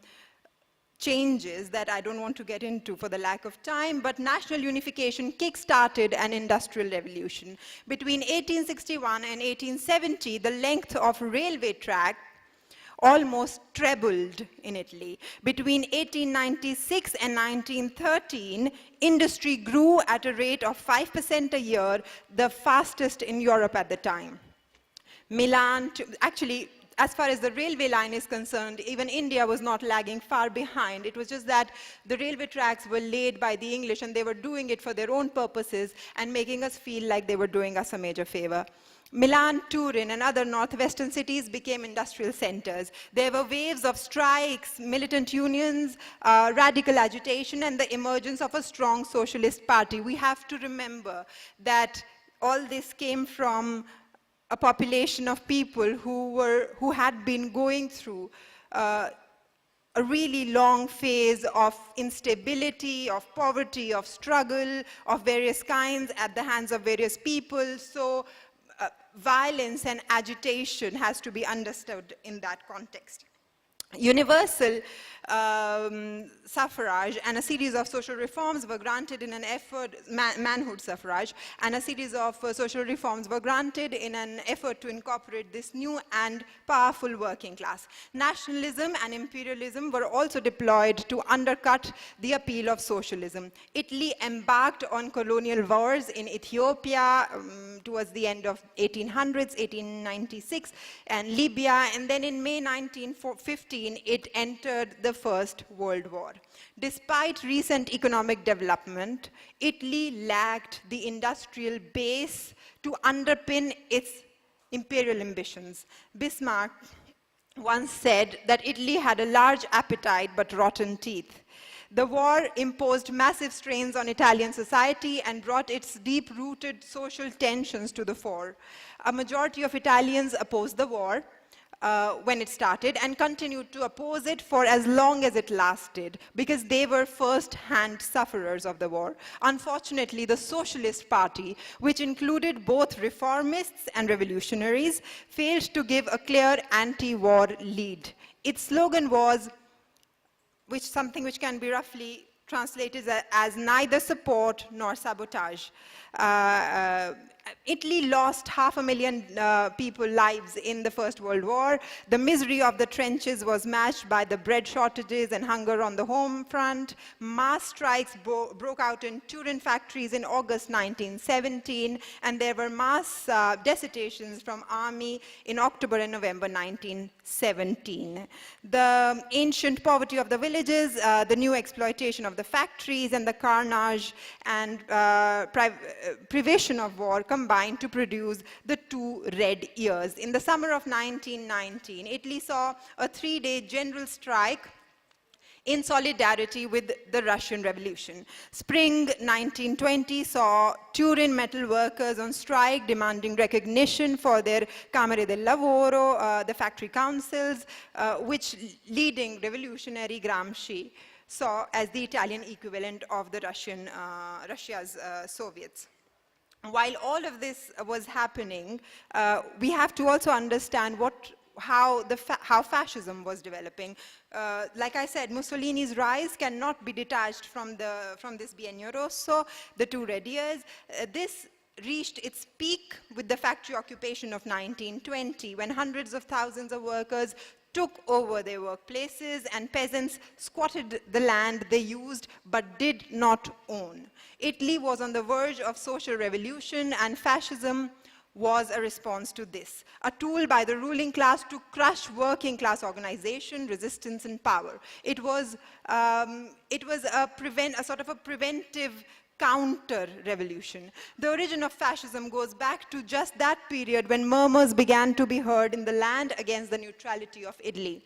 Speaker 6: changes that I don't want to get into for the lack of time, but national unification kick-started an industrial revolution. Between 1861 and 1870, the length of railway track almost trebled in Italy. Between 1896 and 1913, industry grew at a rate of 5% a year, the fastest in Europe at the time. Actually, as far as the railway line is concerned, even India was not lagging far behind. It was just that the railway tracks were laid by the English, and they were doing it for their own purposes and making us feel like they were doing us a major favor. Milan, Turin, and other northwestern cities became industrial centers. There were waves of strikes, militant unions, radical agitation, and the emergence of a strong socialist party. We have to remember that all this came from a population of people who had been going through a really long phase of instability, of poverty, of struggle, of various kinds at the hands of various people. So violence and agitation has to be understood in that context. Universal suffrage and a series of social reforms were granted in an effort, manhood suffrage, and a series of social reforms were granted in an effort to incorporate this new and powerful working class. Nationalism and imperialism were also deployed to undercut the appeal of socialism. Italy embarked on colonial wars in Ethiopia towards the end of 1800s, 1896, and Libya, and then in May 1915, it entered the First World War. Despite recent economic development, Italy lacked the industrial base to underpin its imperial ambitions. Bismarck once said that Italy had a large appetite but rotten teeth. The war imposed massive strains on Italian society and brought its deep-rooted social tensions to the fore. A majority of Italians opposed the war when it started and continued to oppose it for as long as it lasted because they were first-hand sufferers of the war. Unfortunately, the Socialist Party, which included both reformists and revolutionaries, failed to give a clear anti-war lead. Its slogan was, something which can be roughly translated as neither support nor sabotage. Italy lost 500,000 people lives in the First World War. The misery of the trenches was matched by the bread shortages and hunger on the home front. Mass strikes broke out in Turin factories in August 1917, and there were mass desertions from army in October and November 1917. The ancient poverty of the villages, the new exploitation of the factories, and the carnage and privation of war combined to produce the two red years. In the summer of 1919, Italy saw a 3-day general strike in solidarity with the Russian Revolution. Spring 1920 saw Turin metal workers on strike demanding recognition for their Camere del Lavoro, the factory councils, which leading revolutionary Gramsci saw as the Italian equivalent of the Russia's Soviets. While all of this was happening, we have to also understand how fascism was developing. Like I said, Mussolini's rise cannot be detached from this Biennio Rosso, the 2 red years. This reached its peak with the factory occupation of 1920, when hundreds of thousands of workers took over their workplaces and peasants squatted the land they used but did not own. Italy was on the verge of social revolution, and fascism was a response to this, a tool by the ruling class to crush working class organization, resistance, and power. It was a sort of a preventive counter-revolution. The origin of fascism goes back to just that period when murmurs began to be heard in the land against the neutrality of Italy.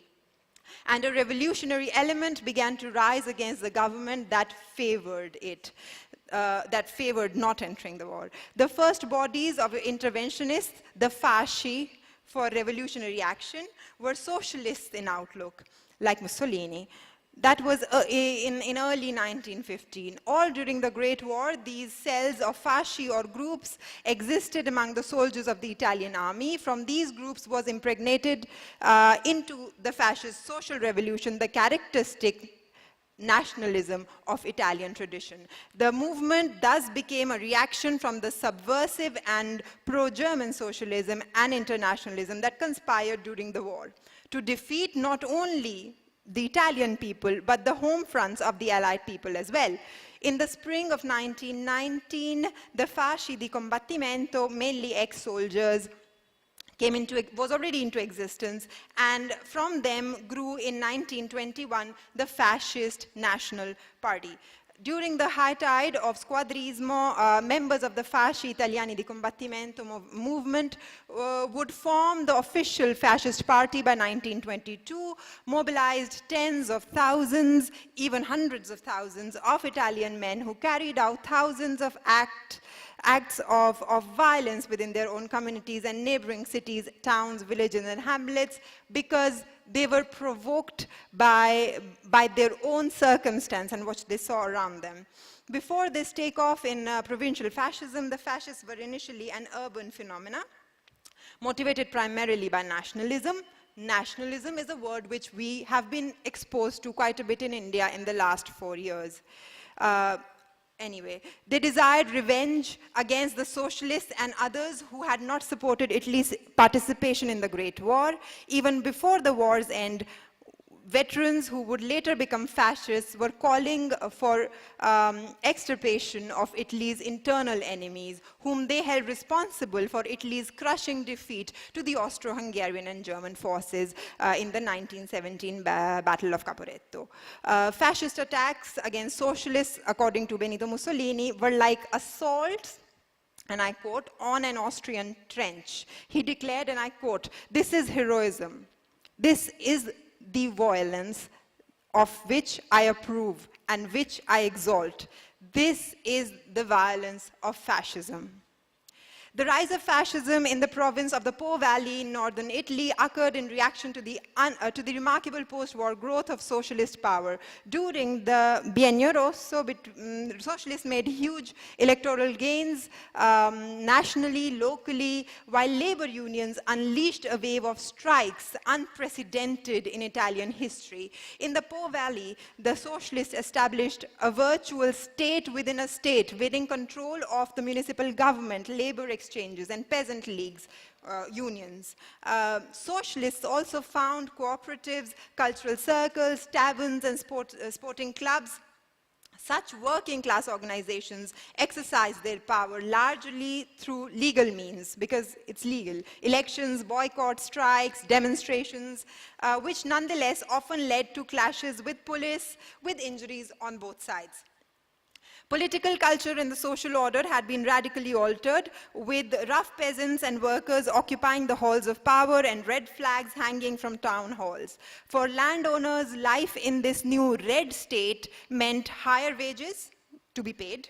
Speaker 6: And a revolutionary element began to rise against the government that favored it, that favored not entering the war. The first bodies of interventionists, the Fasci for revolutionary action, were socialists in outlook, like Mussolini. That was in early 1915. All during the Great War, these cells of fasci or groups existed among the soldiers of the Italian army. From these groups was impregnated into the fascist social revolution the characteristic nationalism of Italian tradition. The movement thus became a reaction from the subversive and pro-German socialism and internationalism that conspired during the war to defeat not only the Italian people, but the home fronts of the Allied people as well. In the spring of 1919, the Fasci di Combattimento, mainly ex-soldiers, was already into existence, and from them grew in 1921 the Fascist National Party. During the high tide of squadrismo, members of the Fasci Italiani di Combattimento movement would form the official fascist party by 1922, mobilized tens of thousands, even hundreds of thousands of Italian men who carried out thousands of acts of violence within their own communities and neighboring cities, towns, villages, and hamlets, because they were provoked by their own circumstance and what they saw around them. Before this takeoff in provincial fascism, the fascists were initially an urban phenomena, motivated primarily by nationalism. Nationalism is a word which we have been exposed to quite a bit in India in the last 4 years. Anyway, they desired revenge against the socialists and others who had not supported Italy's participation in the Great War. Even before the war's end, veterans who would later become fascists were calling for extirpation of Italy's internal enemies, whom they held responsible for Italy's crushing defeat to the Austro-Hungarian and German forces in the 1917 Battle of Caporetto. Fascist attacks against socialists, according to Benito Mussolini, were like assaults, and I quote, on an Austrian trench. He declared, and I quote, "This is heroism. This is the violence of which I approve and which I exalt. This is the violence of fascism." The rise of fascism in the province of the Po Valley in northern Italy occurred in reaction to the remarkable post-war growth of socialist power. During the Biennio Rosso, socialists made huge electoral gains nationally, locally, while labor unions unleashed a wave of strikes unprecedented in Italian history. In the Po Valley, the socialists established a virtual state within a state, winning control of the municipal government, labor exchanges, and peasant leagues, unions. Socialists also found cooperatives, cultural circles, taverns, and sporting clubs. Such working class organizations exercise their power largely through legal means, because it's legal. Elections, boycotts, strikes, demonstrations, which nonetheless often led to clashes with police, with injuries on both sides. Political culture and the social order had been radically altered, with rough peasants and workers occupying the halls of power and red flags hanging from town halls. For landowners, life in this new red state meant higher wages to be paid,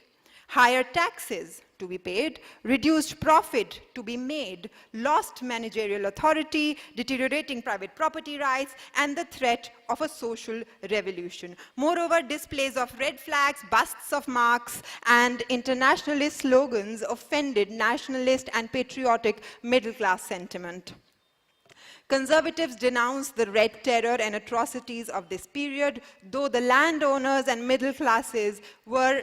Speaker 6: higher taxes to be paid, reduced profit to be made, lost managerial authority, deteriorating private property rights, and the threat of a social revolution. Moreover, displays of red flags, busts of Marx, and internationalist slogans offended nationalist and patriotic middle-class sentiment. Conservatives denounced the Red Terror and atrocities of this period, though the landowners and middle classes were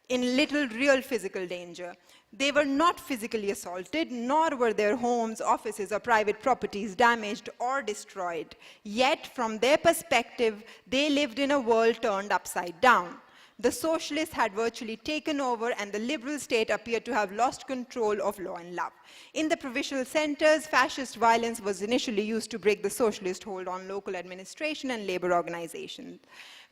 Speaker 6: in little real physical danger. They were not physically assaulted, nor were their homes, offices, or private properties damaged or destroyed. Yet, from their perspective, they lived in a world turned upside down. The socialists had virtually taken over, and the liberal state appeared to have lost control of law and love. In the provincial centers, fascist violence was initially used to break the socialist hold on local administration and labor organizations.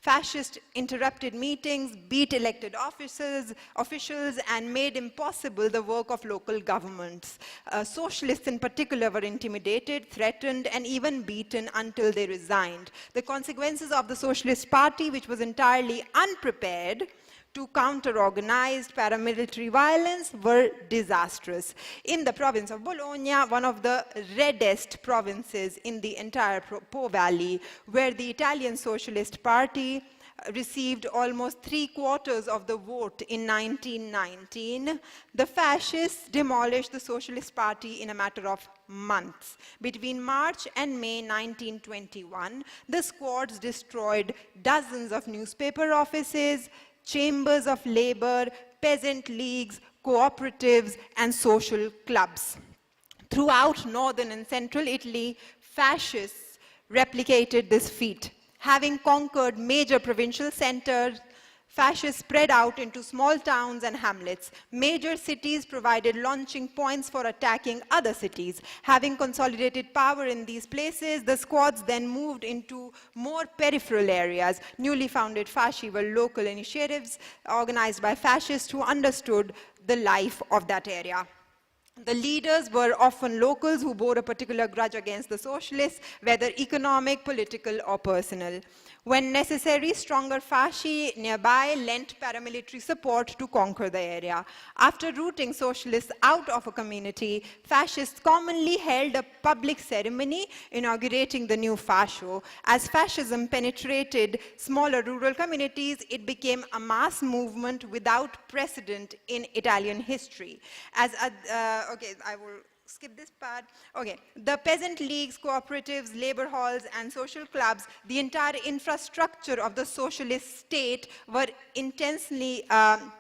Speaker 6: Fascists interrupted meetings, beat elected officials, and made impossible the work of local governments. Socialists in particular were intimidated, threatened, and even beaten until they resigned. The consequences of the Socialist Party, which was entirely unprepared to counter organized paramilitary violence, were disastrous. In the province of Bologna, one of the reddest provinces in the entire Po Valley, where the Italian Socialist Party received almost 3/4 of the vote in 1919, the fascists demolished the Socialist Party in a matter of months. Between March and May 1921, the squads destroyed dozens of newspaper offices, chambers of labor, peasant leagues, cooperatives, and social clubs. Throughout northern and central Italy, fascists replicated this feat. Having conquered major provincial centers, fascists spread out into small towns and hamlets. Major cities provided launching points for attacking other cities. Having consolidated power in these places, the squads then moved into more peripheral areas. Newly founded fasci were local initiatives organized by fascists who understood the life of that area. The leaders were often locals who bore a particular grudge against the socialists, whether economic, political, or personal. When necessary, stronger fasci nearby lent paramilitary support to conquer the area. After rooting socialists out of a community, fascists commonly held a public ceremony inaugurating the new fascio. As fascism penetrated smaller rural communities, it became a mass movement without precedent in Italian history. Okay, I will skip this part. Okay, the peasant leagues, cooperatives, labor halls, and social clubs, the entire infrastructure of the socialist state were intensely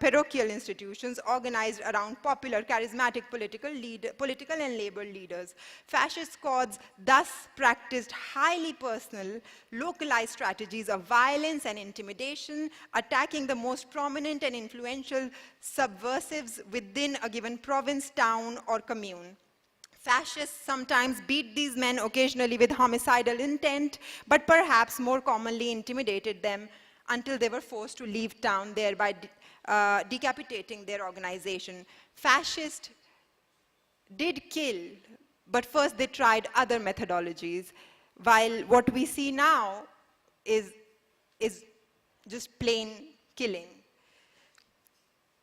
Speaker 6: parochial institutions organized around popular, charismatic political and labor leaders. Fascist squads thus practiced highly personal, localized strategies of violence and intimidation, attacking the most prominent and influential subversives within a given province, town, or commune. Fascists sometimes beat these men, occasionally with homicidal intent, but perhaps more commonly intimidated them until they were forced to leave town, thereby decapitating their organization. Fascists did kill, but first they tried other methodologies, while what we see now is just plain killing.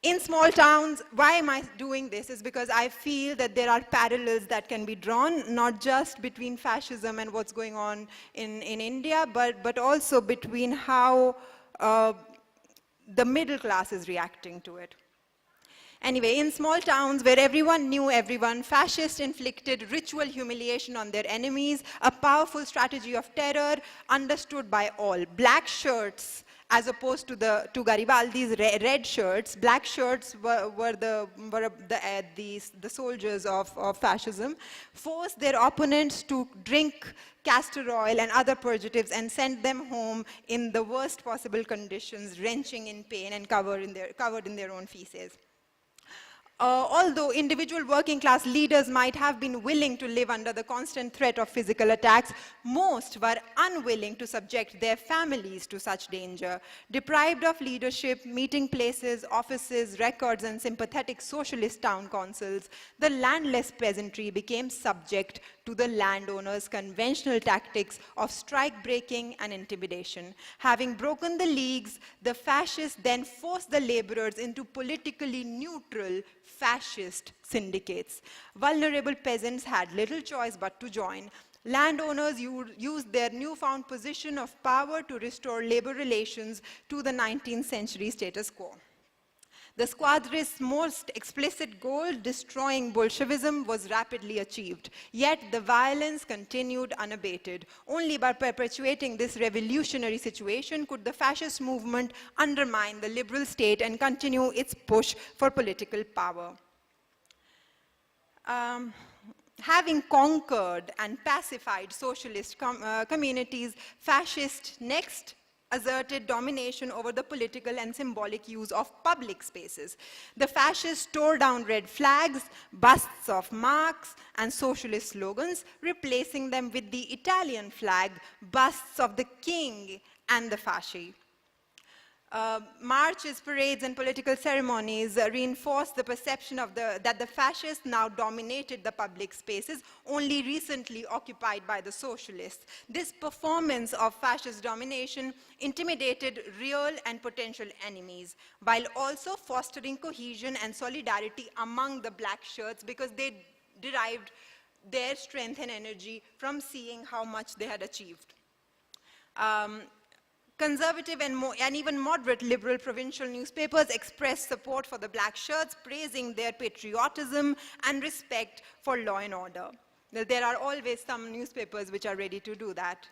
Speaker 6: In small towns, why am I doing this? Is because I feel that there are parallels that can be drawn, not just between fascism and what's going on in India, but also between how the middle class is reacting to it. Anyway, in small towns where everyone knew everyone, fascists inflicted ritual humiliation on their enemies, a powerful strategy of terror understood by all. Black shirts, as opposed to Garibaldi's red shirts, black shirts were the soldiers of fascism, forced their opponents to drink castor oil and other purgatives and sent them home in the worst possible conditions, wrenching in pain and covered in their own feces. Although individual working class leaders might have been willing to live under the constant threat of physical attacks, most were unwilling to subject their families to such danger. Deprived of leadership, meeting places, offices, records, and sympathetic socialist town councils, the landless peasantry became subject to the landowners' conventional tactics of strike-breaking and intimidation. Having broken the leagues, the fascists then forced the laborers into politically neutral fascist syndicates. Vulnerable peasants had little choice but to join. Landowners used their newfound position of power to restore labor relations to the 19th century status quo. The squadrists' most explicit goal, destroying Bolshevism, was rapidly achieved. Yet the violence continued unabated. Only by perpetuating this revolutionary situation could the fascist movement undermine the liberal state and continue its push for political power. Having conquered and pacified socialist communities, fascists next asserted domination over the political and symbolic use of public spaces. The fascists tore down red flags, busts of Marx, and socialist slogans, replacing them with the Italian flag, busts of the king and the fasci. Marches, parades, and political ceremonies reinforced the perception of that the fascists now dominated the public spaces, only recently occupied by the socialists. This performance of fascist domination intimidated real and potential enemies, while also fostering cohesion and solidarity among the black shirts, because they derived their strength and energy from seeing how much they had achieved. Conservative and even moderate liberal provincial newspapers expressed support for the black shirts, praising their patriotism and respect for law and order. There are always some newspapers which are ready to do that.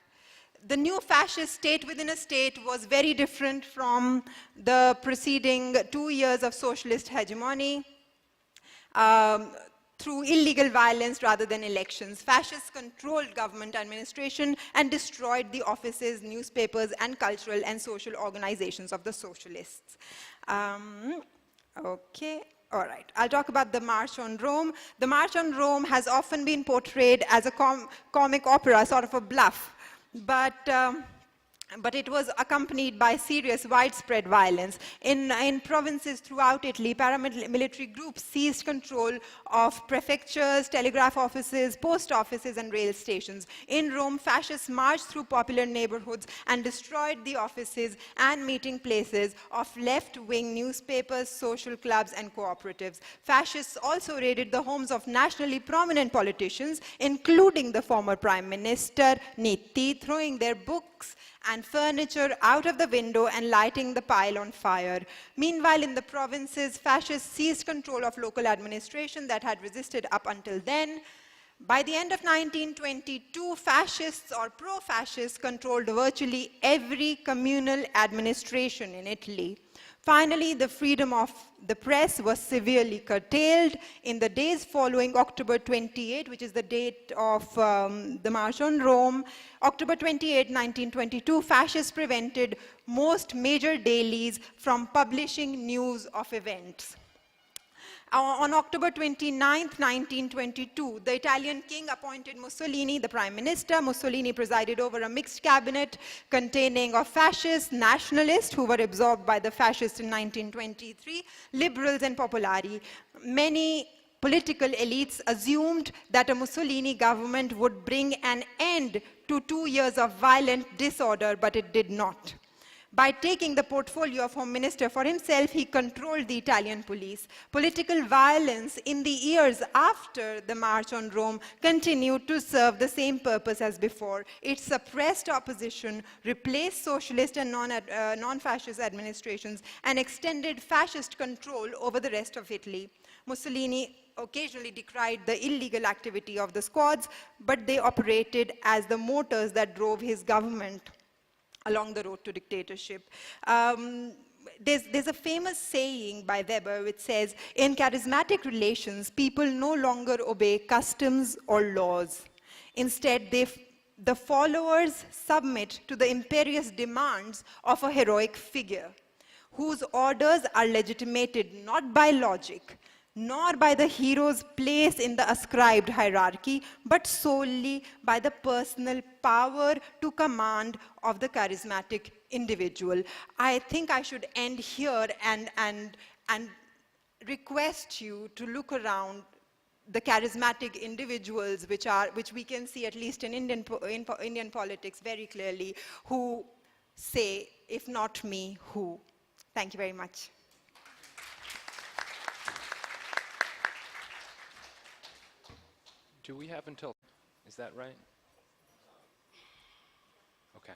Speaker 6: The new fascist state within a state was very different from the preceding 2 years of socialist hegemony. Through illegal violence rather than elections. Fascists controlled government administration and destroyed the offices, newspapers, and cultural and social organizations of the socialists. Okay, all right. I'll talk about the March on Rome. The March on Rome has often been portrayed as a comic opera, sort of a bluff, but it was accompanied by serious, widespread violence. In provinces throughout Italy, paramilitary groups seized control of prefectures, telegraph offices, post offices, and rail stations. In Rome, fascists marched through popular neighborhoods and destroyed the offices and meeting places of left-wing newspapers, social clubs, and cooperatives. Fascists also raided the homes of nationally prominent politicians, including the former Prime Minister Nitti, throwing their books and furniture out of the window and lighting the pile on fire. Meanwhile, in the provinces, fascists seized control of local administration that had resisted up until then. By the end of 1922, fascists or pro-fascists controlled virtually every communal administration in Italy. Finally, the freedom of the press was severely curtailed. In the days following October 28, which is the date of the March on Rome, October 28, 1922, fascists prevented most major dailies from publishing news of events. On October 29, 1922, the Italian king appointed Mussolini the prime minister. Mussolini presided over a mixed cabinet containing of fascists, nationalists who were absorbed by the fascists in 1923, liberals and popolari. Many political elites assumed that a Mussolini government would bring an end to 2 years of violent disorder, but it did not. By taking the portfolio of Home Minister for himself, he controlled the Italian police. Political violence in the years after the March on Rome continued to serve the same purpose as before. It suppressed opposition, replaced socialist and non-fascist administrations, and extended fascist control over the rest of Italy. Mussolini occasionally decried the illegal activity of the squads, but they operated as the motors that drove his government along the road to dictatorship. There's a famous saying by Weber which says, in charismatic relations, people no longer obey customs or laws. Instead, the followers submit to the imperious demands of a heroic figure, whose orders are legitimated not by logic, nor by the hero's place in the ascribed hierarchy, but solely by the personal power to command of the charismatic individual. I think I should end here and request you to look around the charismatic individuals which we can see at least in Indian politics very clearly, who say, if not me, who? Thank you very much.
Speaker 2: Do we have until, is that right? Okay.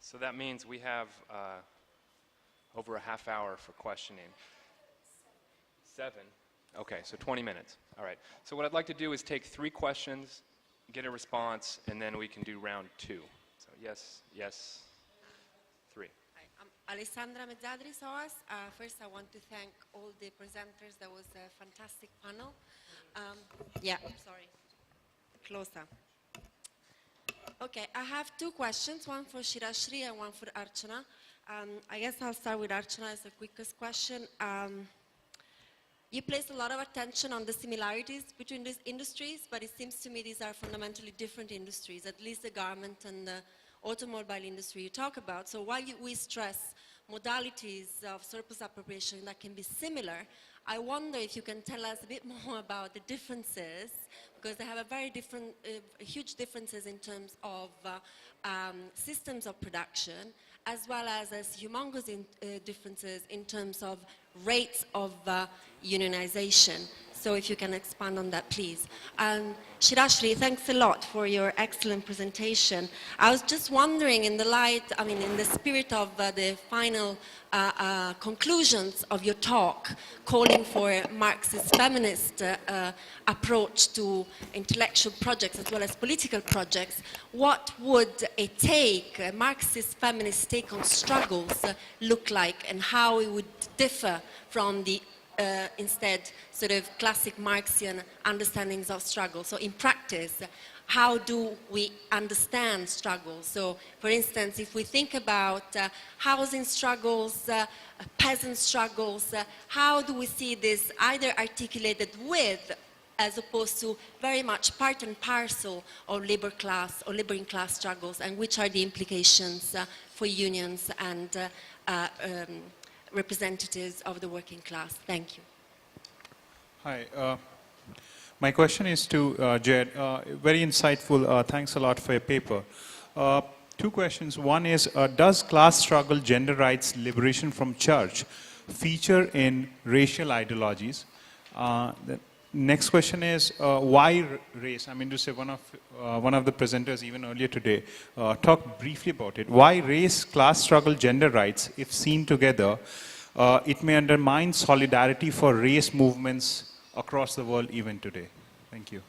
Speaker 2: So that means we have over a half hour for questioning. 7? Okay, so 20 minutes. All right. So what I'd like to do is take 3 questions, get a response, and then we can do round 2. So yes, yes, 3.
Speaker 7: Hi, I'm Alessandra Mezzadri SOAS. First, I want to thank all the presenters. That was a fantastic panel. Yeah, sorry. Closer. Okay, I have 2 questions, one for Chirashree and one for Archana. I guess I'll start with Archana as the quickest question. You place a lot of attention on the similarities between these industries, but it seems to me these are fundamentally different industries, at least the garment and the automobile industry you talk about. So while we stress modalities of surplus appropriation that can be similar, I wonder if you can tell us a bit more about the differences, because they have a very different, huge differences in terms of systems of production, as well as humongous differences in terms of rates of unionization. So if you can expand on that, please. Chirashree, thanks a lot for your excellent presentation. I was just wondering, in the light, I mean, in the spirit of the final conclusions of your talk, calling for a Marxist feminist approach to intellectual projects as well as political projects, what would a Marxist feminist take on struggles look like, and how it would differ from the instead sort of classic Marxian understandings of struggle? So in practice, how do we understand struggle? So for instance, if we think about housing struggles, peasant struggles, how do we see this either articulated with, as opposed to very much part and parcel of labor class or laboring class struggles, and which are the implications for unions and representatives of the working class? Thank you.
Speaker 8: Hi. My question is to Jed. Very insightful. Thanks a lot for your paper. 2 questions. One is, does class struggle, gender rights, liberation from church feature in racial ideologies? The next question is, why race? I mean to say, one of the presenters even earlier today talked briefly about it. Why race, class struggle, gender rights, if seen together, it may undermine solidarity for race movements across the world even today. Thank you.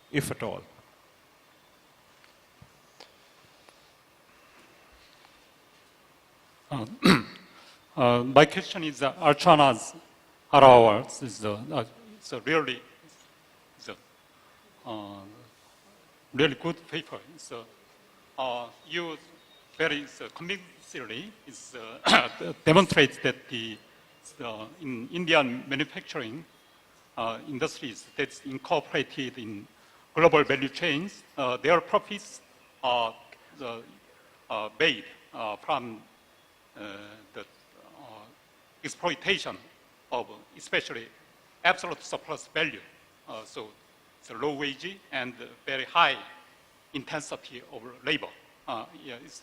Speaker 8: If at all.
Speaker 9: My question is Archana's Aggarwal is a really good paper. So you very convincingly demonstrates that in Indian manufacturing industries that's incorporated in global value chains, their profits are made from the exploitation of especially absolute surplus value. So it's a low wage and very high intensity of labor. Yeah, it's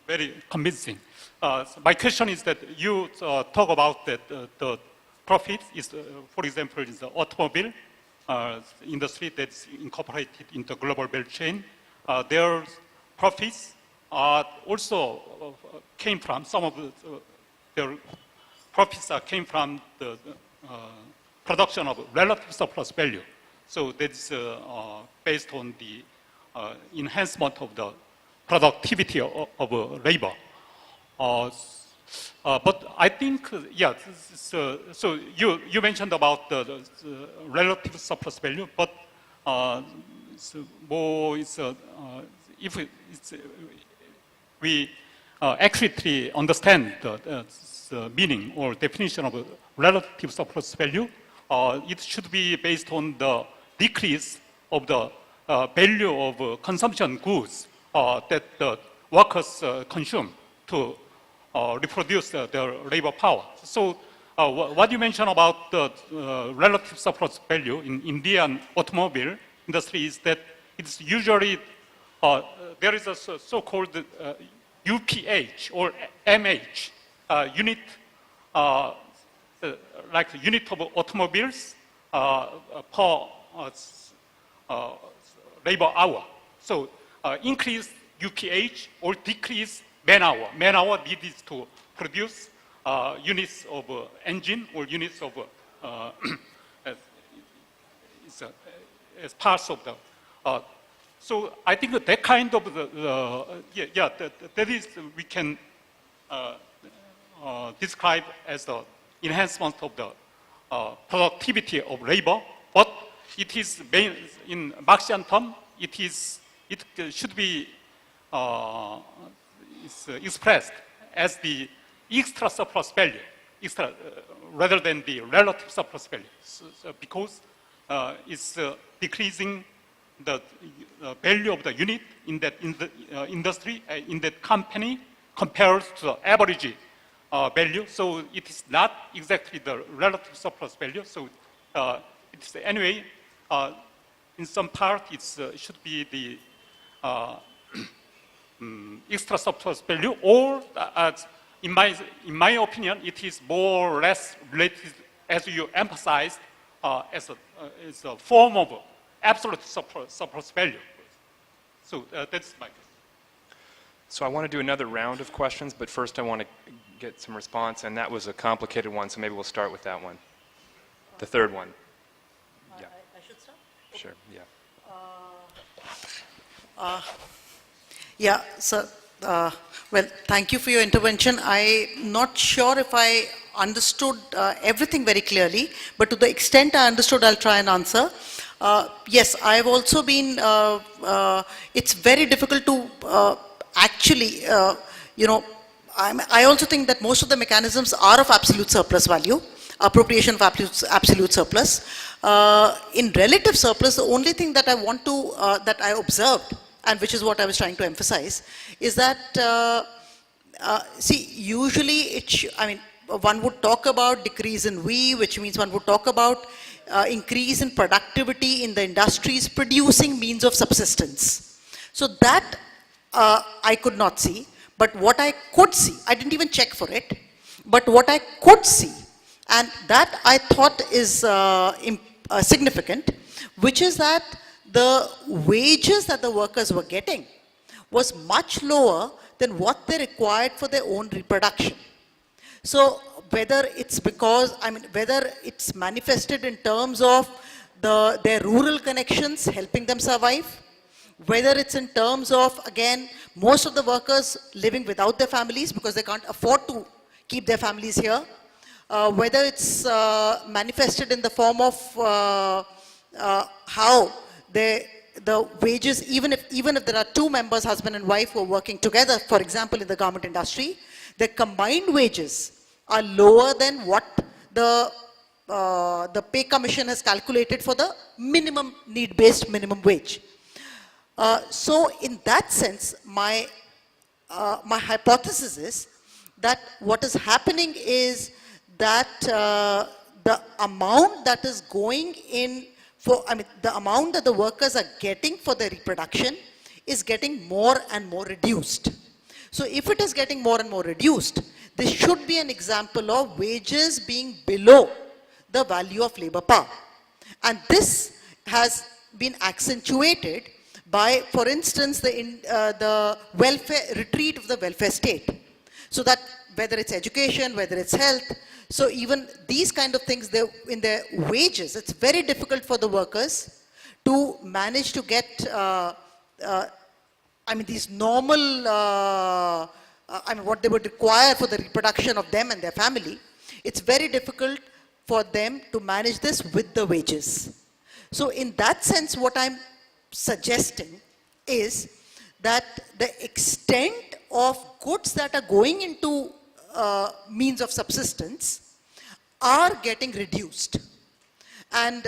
Speaker 9: very convincing. So my question is that you talk about that the profit is, for example, is the automobile industry that's incorporated into global value chain. Their profits also came from some of their profits came from the production of relative surplus value. So that's based on the enhancement of the productivity of labor. But I think, yeah, so you mentioned about the relative surplus value, but if we accurately understand the meaning or definition of relative surplus value, it should be based on the decrease of the value of consumption goods that the workers consume to reproduce their labor power. So what you mentioned about the relative surplus value in Indian automobile industry is that it's usually, there is a so-called UPH or MH, unit, like unit of automobiles per labor hour. So increase UPH or decrease man-hour. Man-hour needed to produce units of engine or units of as parts of the. So I think that kind of that is we can describe as the enhancement of the productivity of labor, but it is in Marxian term. It should be expressed as the extra surplus value, rather than the relative surplus value, because it's decreasing the value of the unit in that industry, in that company, compared to the average value. So it is not exactly the relative surplus value. So it's anyway, in some part, it should be the extra surplus value, or in my opinion, it is more or less related, as you emphasized, as a form of absolute surplus value. So that's my question.
Speaker 2: So I want to do another round of questions, but first I want to get some response, and that was a complicated one, so maybe we'll start with that one. The third one. Yeah.
Speaker 5: I should start?
Speaker 2: Sure, yeah.
Speaker 5: Yeah, so, well, thank you for your intervention. I'm not sure if I understood everything very clearly, but to the extent I understood, I'll try and answer. Yes, I've also been, it's very difficult to actually, I also think that most of the mechanisms are of absolute surplus value, appropriation of absolute surplus. In relative surplus, the only thing that I want to, that I observed, and which is what I was trying to emphasize, is that, see, usually one would talk about decrease in V, which means one would talk about increase in productivity in the industries producing means of subsistence. So that I could not see, but what I could see, I didn't even check for it, but what I could see, and that I thought is significant, which is that the wages that the workers were getting was much lower than what they required for their own reproduction. So whether it's because, whether it's manifested in terms of their rural connections helping them survive, whether it's in terms of, again, most of the workers living without their families because they can't afford to keep their families here, whether it's manifested in the form of how the wages, even if there are two members, husband and wife, who are working together, for example, in the garment industry, their combined wages are lower than what the pay commission has calculated for the minimum need-based minimum wage. So in that sense, my hypothesis is that what is happening is that the amount that is going in for, the amount that the workers are getting for their reproduction is getting more and more reduced. So if it is getting more and more reduced, this should be an example of wages being below the value of labor power. And this has been accentuated by, for instance, the welfare retreat of the welfare state. So that whether it's education, whether it's health, so even these kind of things, in their wages, it's very difficult for the workers to manage to get, these normal, what they would require for the reproduction of them and their family. It's very difficult for them to manage this with the wages. So in that sense, what I'm suggesting is that the extent of goods that are going into means of subsistence are getting reduced. And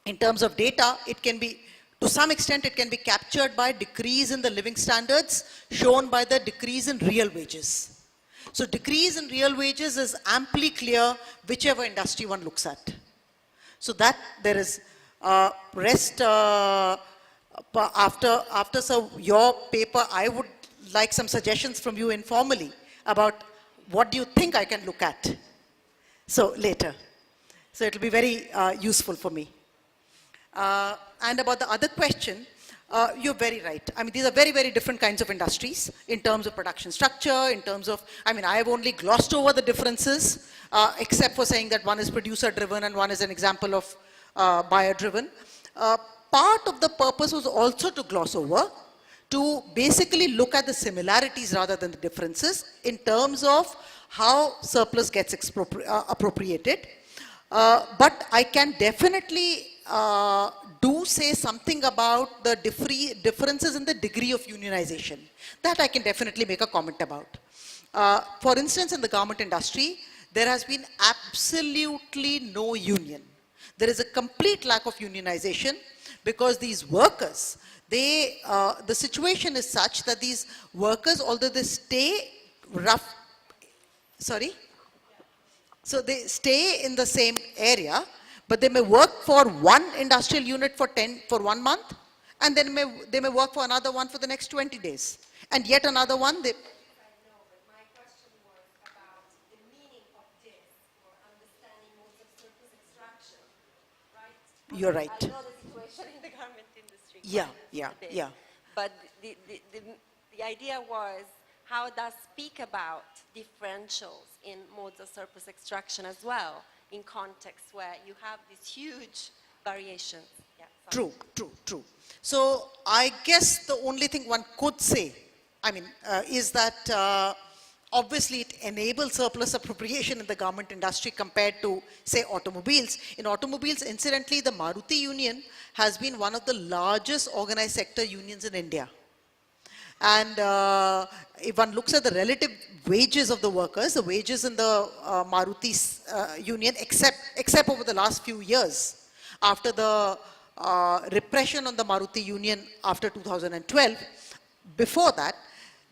Speaker 5: in terms of data, it can be, to some extent, it can be captured by decrease in the living standards shown by the decrease in real wages. So decrease in real wages is amply clear whichever industry one looks at. So that there is after your paper, I would like some suggestions from you informally about what do you think I can look at. So later. So it will be very useful for me. And about the other question, you're very right. I mean, these are very, very different kinds of industries in terms of production structure, in terms of, I mean, I have only glossed over the differences, except for saying that one is producer-driven and one is an example of buyer-driven. Part of the purpose was also to gloss over, to basically look at the similarities rather than the differences in terms of how surplus gets appropriated. But I can definitely do say something about the differences in the degree of unionization. That I can definitely make a comment about. For instance, in the garment industry, there has been absolutely no union. There is a complete lack of unionization because these workers, the situation is such that these workers, although they stay so they stay in the same area, but they may work for one industrial unit for 1 month, and then they may work for another one for the next 20 days. And yet another one, they...
Speaker 7: I know, but my question was about the meaning of this for understanding modes of surplus extraction, right?
Speaker 5: You're right.
Speaker 7: I know the situation in the garment industry.
Speaker 5: Yeah,
Speaker 7: quite
Speaker 5: yeah,
Speaker 7: a bit.
Speaker 5: yeah.
Speaker 7: But the idea was how it does speak about differentials in modes of surplus extraction as well, in contexts where you have these huge variations. Yeah, sorry.
Speaker 5: True. So I guess the only thing one could say, I mean, is that obviously it enables surplus appropriation in the garment industry compared to, say, automobiles. In automobiles, incidentally, the Maruti union has been one of the largest organized sector unions in India. And if one looks at the relative wages of the workers, the wages in the Maruti union, except over the last few years, after the repression on the Maruti union after 2012, before that,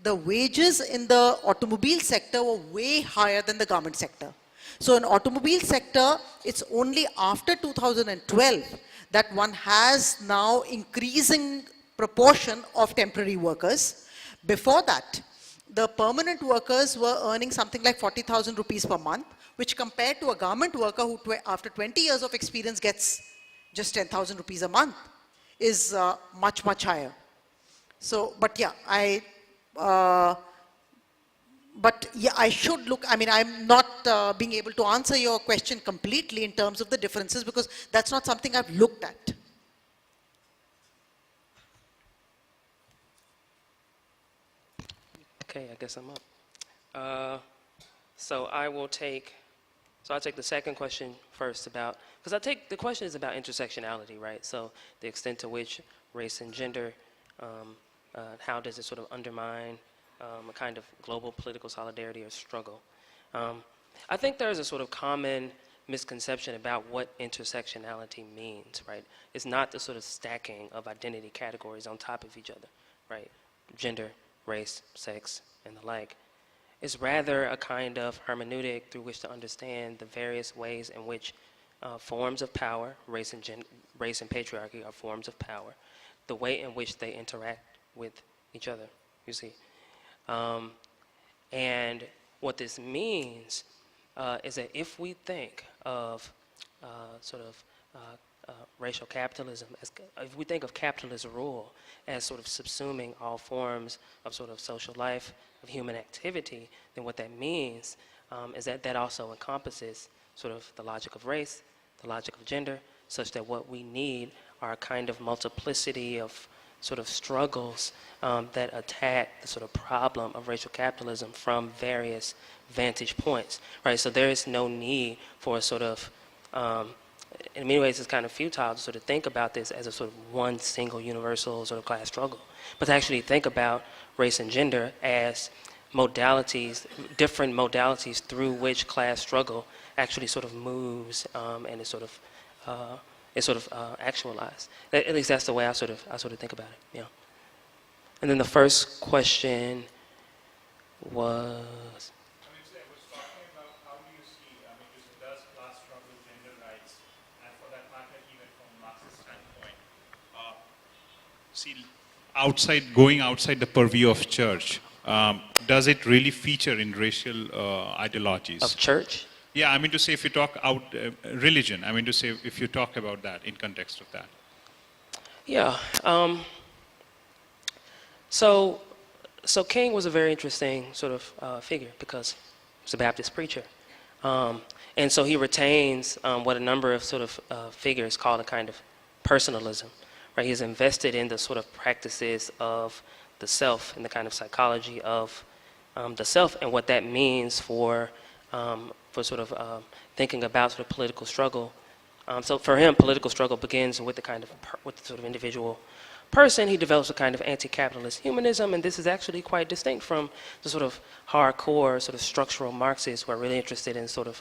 Speaker 5: the wages in the automobile sector were way higher than the garment sector. So in automobile sector, it's only after 2012 that one has now increasing proportion of temporary workers. Before that, the permanent workers were earning something like 40,000 rupees per month, which compared to a garment worker who after 20 years of experience gets just 10,000 rupees a month is much, much higher. So, but yeah, I should look, I mean, I'm not being able to answer your question completely in terms of the differences because that's not something I've looked at.
Speaker 3: Okay, I guess I'm up. So I'll take the second question first about, because the question is about intersectionality, right? So the extent to which race and gender, how does it sort of undermine a kind of global political solidarity or struggle? I think there's a sort of common misconception about what intersectionality means, right? It's not the sort of stacking of identity categories on top of each other, right? Gender, race, sex, and the like. It's rather a kind of hermeneutic through which to understand the various ways in which forms of power, race and patriarchy are forms of power, the way in which they interact with each other, you see. And what this means is that if we think of racial capitalism, if we think of capitalist rule as sort of subsuming all forms of sort of social life, of human activity, then what that means is that that also encompasses sort of the logic of race, the logic of gender, such that what we need are a kind of multiplicity of sort of struggles that attack the sort of problem of racial capitalism from various vantage points, right? So there is no need for a sort of in many ways it's kind of futile to sort of think about this as a sort of one single universal sort of class struggle, but to actually think about race and gender as modalities, different modalities through which class struggle actually sort of moves and is sort of actualized. At least that's the way I sort of think about it. Yeah. And then the first question was.
Speaker 8: Does class struggle, gender rights, and for that matter, even from Marxist standpoint, going outside the purview of church, does it really feature in racial ideologies?
Speaker 3: Of church?
Speaker 8: Yeah, I mean to say if you talk out religion, I mean to say if you talk about that in context of that.
Speaker 3: Yeah. So King was a very interesting sort of figure because he was a Baptist preacher. And so he retains what a number of sort of figures call a kind of personalism, right? He's invested in the sort of practices of the self and the kind of psychology of the self and what that means for sort of thinking about sort of political struggle. So for him, political struggle begins with the kind of with the sort of individual person. He develops a kind of anti-capitalist humanism, and this is actually quite distinct from the sort of hardcore sort of structural Marxists who are really interested in sort of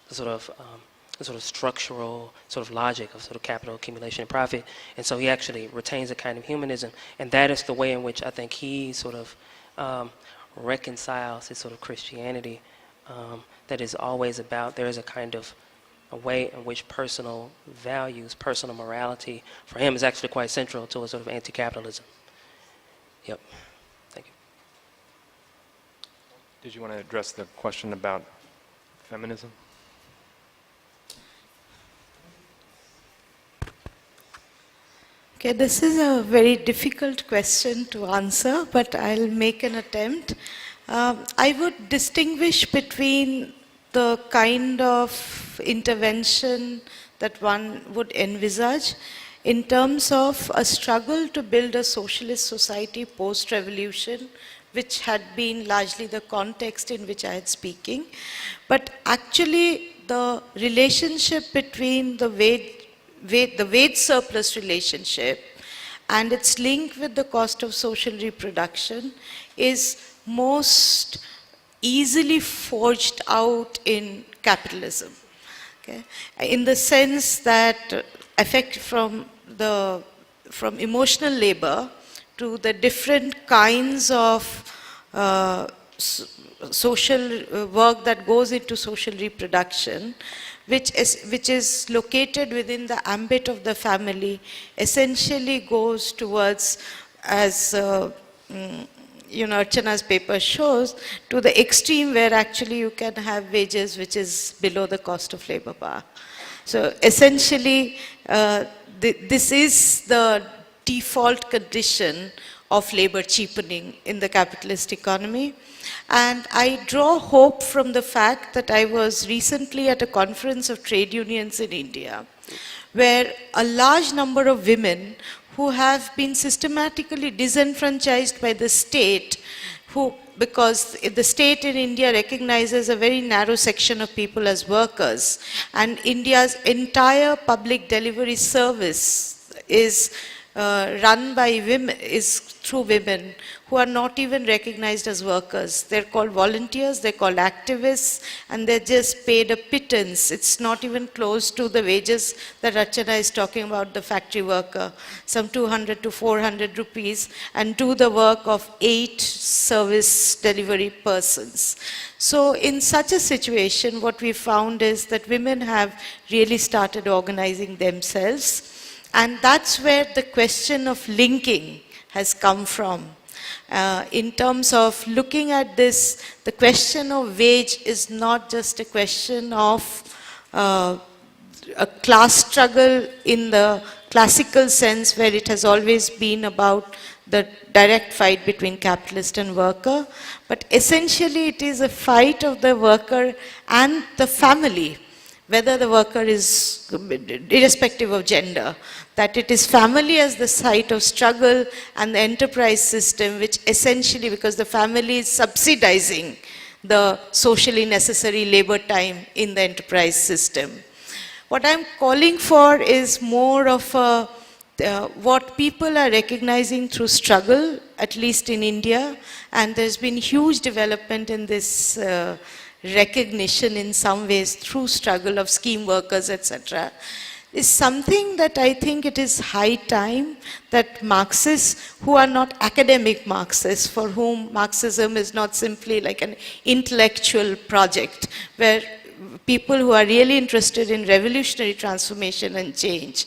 Speaker 3: the sort of structural sort of logic of sort of capital accumulation and profit. And so he actually retains a kind of humanism, and that is the way in which I think he sort of reconciles his sort of Christianity that is always about there is a kind of a way in which personal values, personal morality, for him is actually quite central to a sort of anti-capitalism. Yep. Thank you.
Speaker 2: Did you want to address the question about feminism?
Speaker 4: Okay, this is a very difficult question to answer, but I'll make an attempt. I would distinguish between the kind of intervention that one would envisage in terms of a struggle to build a socialist society post-revolution, which had been largely the context in which I had speaking. But actually, the relationship between the wage surplus relationship and its link with the cost of social reproduction is most easily forged out in capitalism. Okay? In the sense that effect from emotional labor to the different kinds of social work that goes into social reproduction, which is located within the ambit of the family, essentially goes towards, as Archana's paper shows, to the extreme where actually you can have wages which is below the cost of labor power. So essentially, this is the default condition of labor cheapening in the capitalist economy. And I draw hope from the fact that I was recently at a conference of trade unions in India, where a large number of women who have been systematically disenfranchised by the state, because the state in India recognizes a very narrow section of people as workers, and India's entire public delivery service is run by women, is through women who are not even recognized as workers. They're called volunteers, they're called activists, and they're just paid a pittance. It's not even close to the wages that Archana is talking about, the factory worker, some 200 to 400 rupees, and do the work of 8 service delivery persons. So in such a situation, what we found is that women have really started organizing themselves. And that's where the question of linking has come from. In terms of looking at this, the question of wage is not just a question of a class struggle in the classical sense where it has always been about the direct fight between capitalist and worker, but essentially it is a fight of the worker and the family, whether the worker is, irrespective of gender, that it is family as the site of struggle and the enterprise system, which essentially, because the family is subsidizing the socially necessary labor time in the enterprise system. What I'm calling for is more of a, what people are recognizing through struggle, at least in India, and there's been huge development in this recognition in some ways through struggle of scheme workers, etc., is something that I think it is high time that Marxists, who are not academic Marxists, for whom Marxism is not simply like an intellectual project, where people who are really interested in revolutionary transformation and change,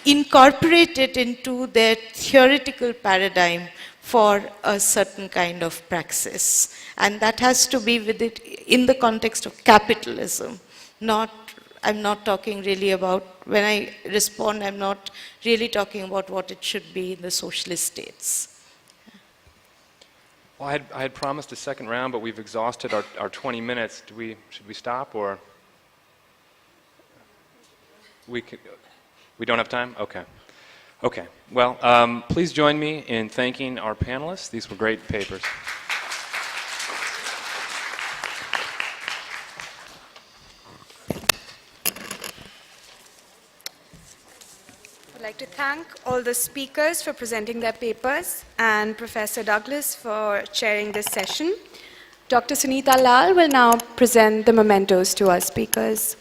Speaker 4: incorporate it into their theoretical paradigm for a certain kind of praxis. And that has to be with it in the context of capitalism. I'm not talking really about, when I respond, I'm not really talking about what it should be in the socialist states.
Speaker 2: Well, I had promised a second round, but we've exhausted our 20 minutes. Should we stop, or? We don't have time? Okay. Okay. Well, please join me in thanking our panelists. These were great papers.
Speaker 1: I'd like to thank all the speakers for presenting their papers and Professor Douglas for chairing this session. Dr. Sunita Lal will now present the mementos to our speakers.